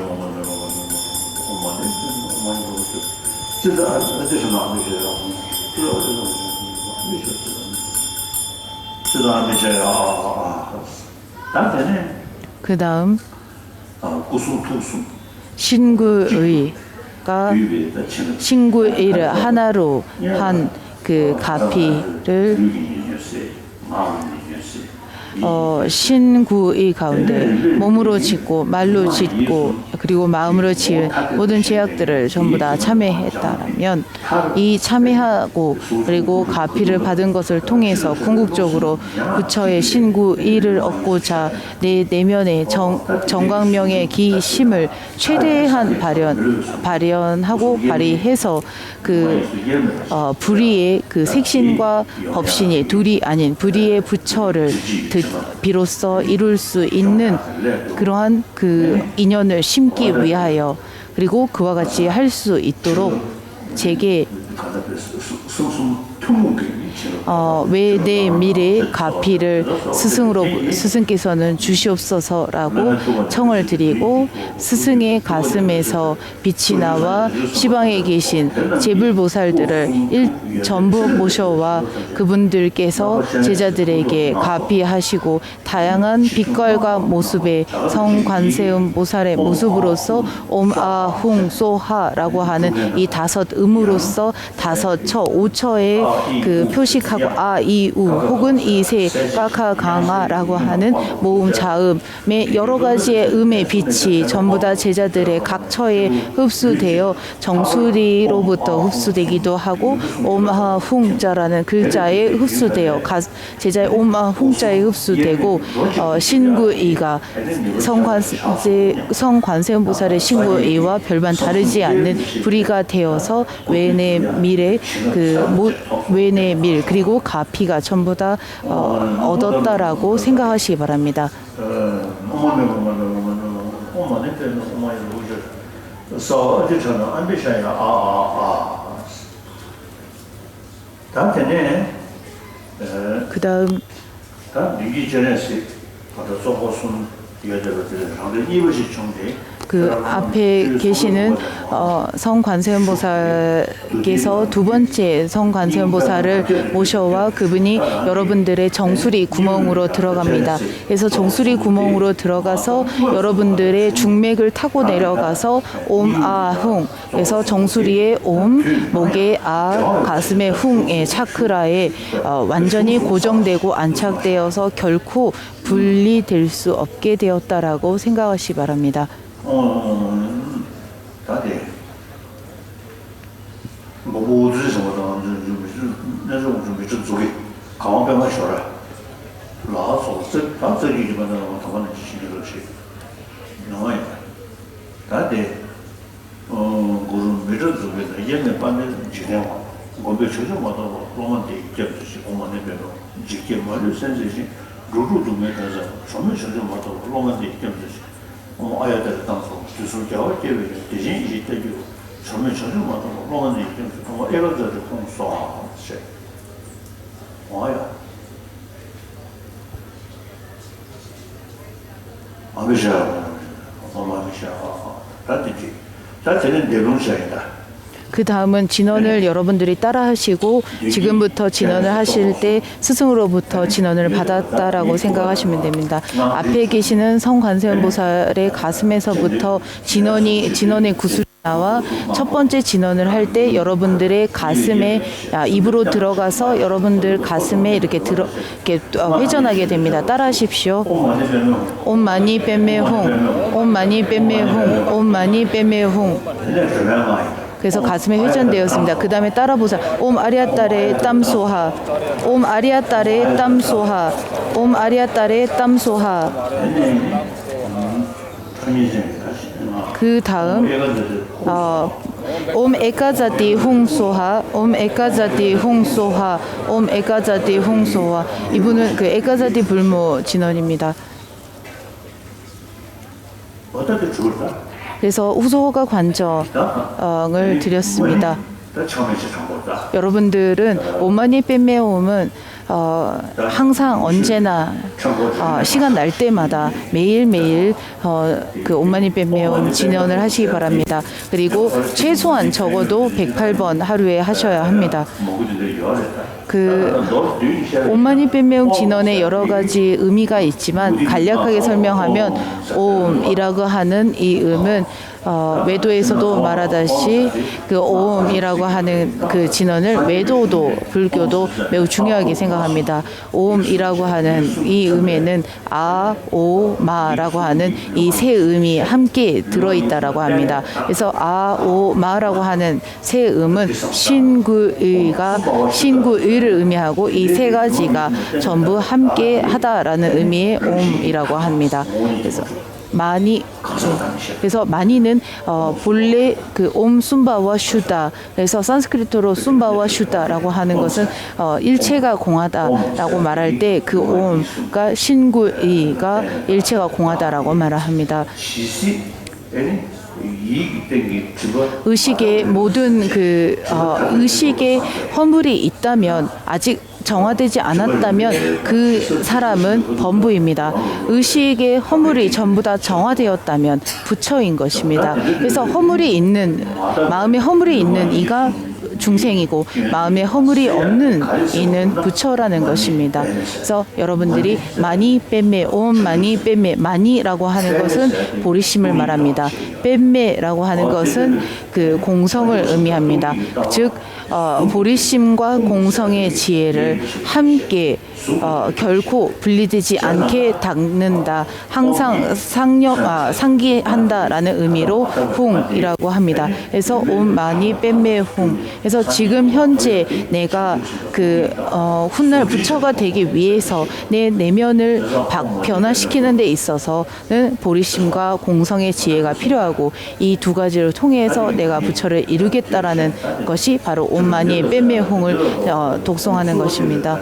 그 다음 신구의 위에다 치는 신구이를 하나로 한 그 가피를 신구이 가운데 몸으로 짓고 말로 짓고 그리고 마음으로 지은 모든 죄악들을 전부 다 참회했다면 이 참회하고 그리고 가피를 받은 것을 통해서 궁극적으로 부처의 신구이를 얻고자 내 내면의 정광명의 기심을 최대한 발현하고 발휘해서 그 불의의 그 색신과 법신이 둘이 아닌 불의의 부처를 비로소 이룰 수 있는 그러한 그 인연을 심기 위하여 그리고 그와 같이 할 수 있도록 제게 왜 내 미래 가피를 스승께서는 주시옵소서라고 청을 드리고 스승의 가슴에서 빛이 나와 시방에 계신 제불보살들을 전부 모셔와 그분들께서 제자들에게 가피하시고 다양한 빛깔과 모습의 성관세음 보살의 모습으로서 옴아흥 소하라고 하는 이 다섯 음으로서 다섯 처 오처의 그 표식하고 아이우 혹은 이세 까카 강아라고 하는 모음 자음의 여러 가지의 음의 빛이 전부 다 제자들의 각 처에 흡수되어 정수리로부터 흡수되기도 하고 옴아흥자라는 글자에 흡수되어 제자의 옴아흥자에 흡수되고 신구이가 성관세음보살의 신구이와 별반 다르지 않는 불의가 되어서 외내 밀의 외내 밀 그리고 가피가 전부 다 얻었다라고 생각하시기 바랍니다. 그 다음 그 앞에 계시는 성관세음보살께서 두 번째 성관세음보살을 모셔와 그분이 여러분들의 정수리 구멍으로 들어갑니다. 그래서 정수리 구멍으로 들어가서 여러분들의 중맥을 타고 내려가서 옴아흥 그래서 정수리의 옴, 목의 아, 가슴의 흥의 차크라에 완전히 고정되고 안착되어서 결코 분리될 수 없게 되었다라고 생각하시 바랍니다. 다들 뭐 모두 정도那种准备这做给看完变化小了老早这里基本上我他们的心里头是另外一个다들 그런 매저 쪽에서 옛날 반에 지내와 거기 저저마다 로만데 있겠지 오만에 배로 직계 말을 센스지 루루도 매가서 처음에 저저마다 로만데 있겠지 아야들 당소 주술 겨울 계획 대신 이때도 처음에 저저마다 로만데 있겠지 에러들 공소 세 와야 아비샤 엄마비샤 다들 내용사이다. 그 다음은 진언을 여러분들이 따라하시고 지금부터 진언을 하실 때 스승으로부터 진언을 받았다라고 생각하시면 됩니다. 앞에 계시는 성관세음보살의 가슴에서부터 진언의 구슬이 나와 첫 번째 진언을 할 때 여러분들의 가슴에 입으로 들어가서 여러분들 가슴에 이렇게 회전하게 됩니다. 따라하십시오. 옴 마니 뱀메 홍, 옴 마니 뱀메 홍, 옴 마니 뱀메 홍. 그래서 가슴에 회전되었습니다. 그 다음에 따라보자. 옴 아리아따레 땀소하, 옴 아리아따레 땀소하, 옴 아리아따레 땀소하. 그 다음 옴 에까자디 홍소하, 옴 에까자디 홍소하, 옴 에까자디 홍소하. 이분은 그 에까자디 불모 진원입니다. 어떻게 죽을까? 그래서 후소가 관정을 드렸습니다. 여러분들은 오마니 뺀매옴은 항상 언제나 시간 날 때마다 매일매일 그 오마니 뺀매옴 진연을 하시기 바랍니다. 그리고 최소한 적어도 108번 하루에 하셔야 합니다. 그 옴마니 뺀매옴 진언에 여러 가지 의미가 있지만 간략하게 설명하면 옴이라고 하는 이 음은 외도에서도 말하다시 그 오음이라고 하는 그 진언을 외도도 불교도 매우 중요하게 생각합니다. 오음이라고 하는 이 음에는 아, 오, 마라고 하는 이 세 음이 함께 들어있다라고 합니다. 그래서 아, 오, 마라고 하는 세 음은 신구의를 의미하고 이 세 가지가 전부 함께 하다라는 의미의 옴이라고 합니다. 그래서 마니는 본래 그 옴 숨바와 슈다, 그래서 산스크리트로 숨바와 슈다라고 하는 것은 일체가 공하다라고 말할 때 그 옴가 신구의가 일체가 공하다라고 말을 합니다. 의식의 모든 그 의식의 허물이 있다면, 아직 정화되지 않았다면 그 사람은 범부입니다. 의식의 허물이 전부 다 정화되었다면 부처인 것입니다. 그래서 마음에 허물이 있는 이가 중생이고 마음에 허물이 없는 이는 부처라는 것입니다. 그래서 여러분들이 마니 뺨매 옴 마니 뺨매 마니라고 하는 것은 보리심을 말합니다. 뺨매라고 하는 것은 그 공성을 의미합니다. 즉 보리심과 공성의 지혜를 함께 결코 분리되지 않게 닦는다, 항상 상기한다라는 의미로 홍이라고 합니다. 그래서 옴 마니 뺨매 홍. 그래서 지금 현재 내가 그 훗날 부처가 되기 위해서 내 내면을 변화시키는 데 있어서는 보리심과 공성의 지혜가 필요하고, 이 두 가지를 통해서 내가 부처를 이루겠다라는 것이 바로 옴마니 뺨매 홍을 독송하는 것입니다.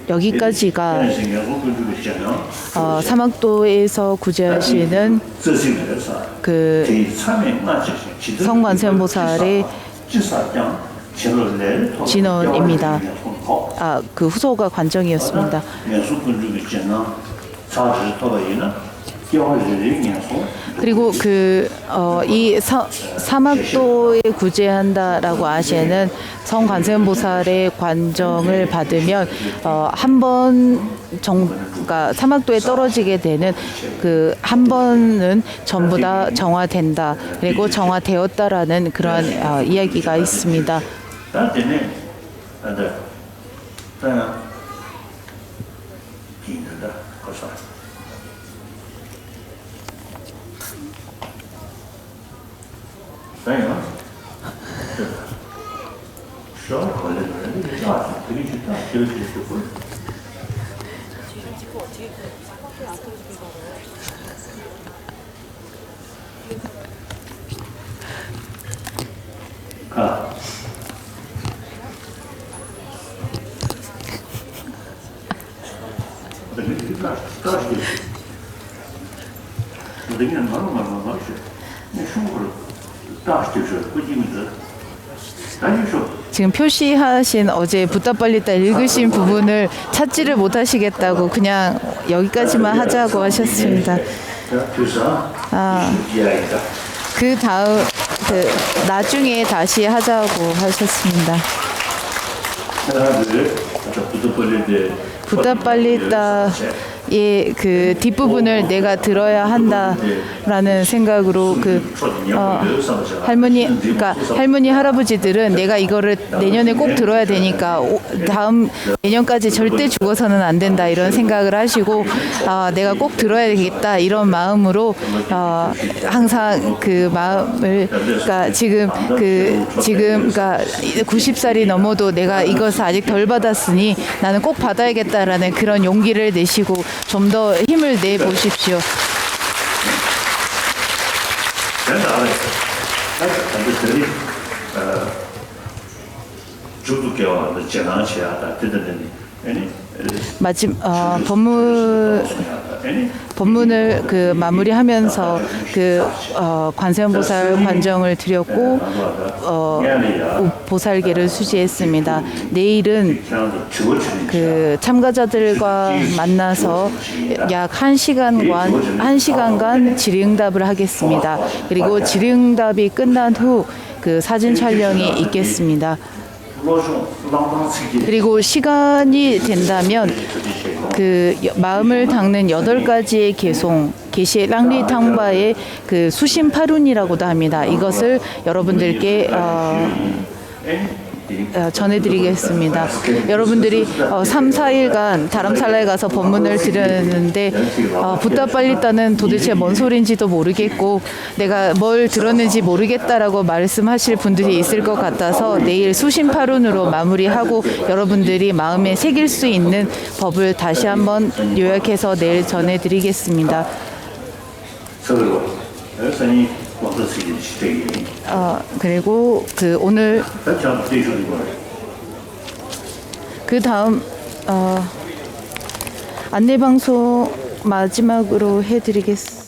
여기까지가 사막도에서 구제하시는 그 성관세음보살의 진언입니다. 그 후소가 관정이었습니다. 그리고 이 사막도에 구제한다라고 하시는 성관세음보살의 관정을 받으면 그러니까 사막도에 떨어지게 되는 그 한 번은 전부 다 정화된다, 그리고 정화되었다라는 그러한 이야기가 있습니다. 지금 표시하신 어제 붓다빨리따 읽으신 부분을 찾지를 못하시겠다고 그냥 여기까지만 하자고 하셨습니다. 그 다음 나중에 다시 하자고 하셨습니다. 붓다빨리따의 그 뒷부분을 내가 들어야 한다라는 생각으로 할머니 할아버지들은 내가 이거를 내년에 꼭 들어야 되니까 다음 내년까지 절대 죽어서는 안 된다 이런 생각을 하시고, 내가 꼭 들어야 되겠다 이런 마음으로 항상 그 마음을, 그러니까 지금 90살이 넘어도 내가 이것을 아직 덜 받았으니 나는 꼭 받아야겠다라는 그런 용기를 내시고 좀 더 힘을 내 보십시오. 법문을 마무리하면서 관세음보살 관정을 드렸고 보살계를 수지했습니다. 내일은 참가자들과 만나서 약 1시간간 질의응답을 하겠습니다. 그리고 질의응답이 끝난 후 사진 촬영이 있겠습니다. 그리고 시간이 된다면 마음을 닦는 8가지의 개송 게시의 랑리 탕바의 그 수심 파룬이라고도 합니다. 이것을 여러분들께 전해드리겠습니다. 여러분들이 3, 4일간 다람살라에 가서 법문을 들었는데 붓다빨리따는 도대체 뭔 소린지도 모르겠고 내가 뭘 들었는지 모르겠다라고 말씀하실 분들이 있을 것 같아서 내일 수심파룬으로 마무리하고 여러분들이 마음에 새길 수 있는 법을 다시 한번 요약해서 내일 전해드리겠습니다. 그리고 그 오늘 그 다음 안내 방송 마지막으로 해드리겠습니다.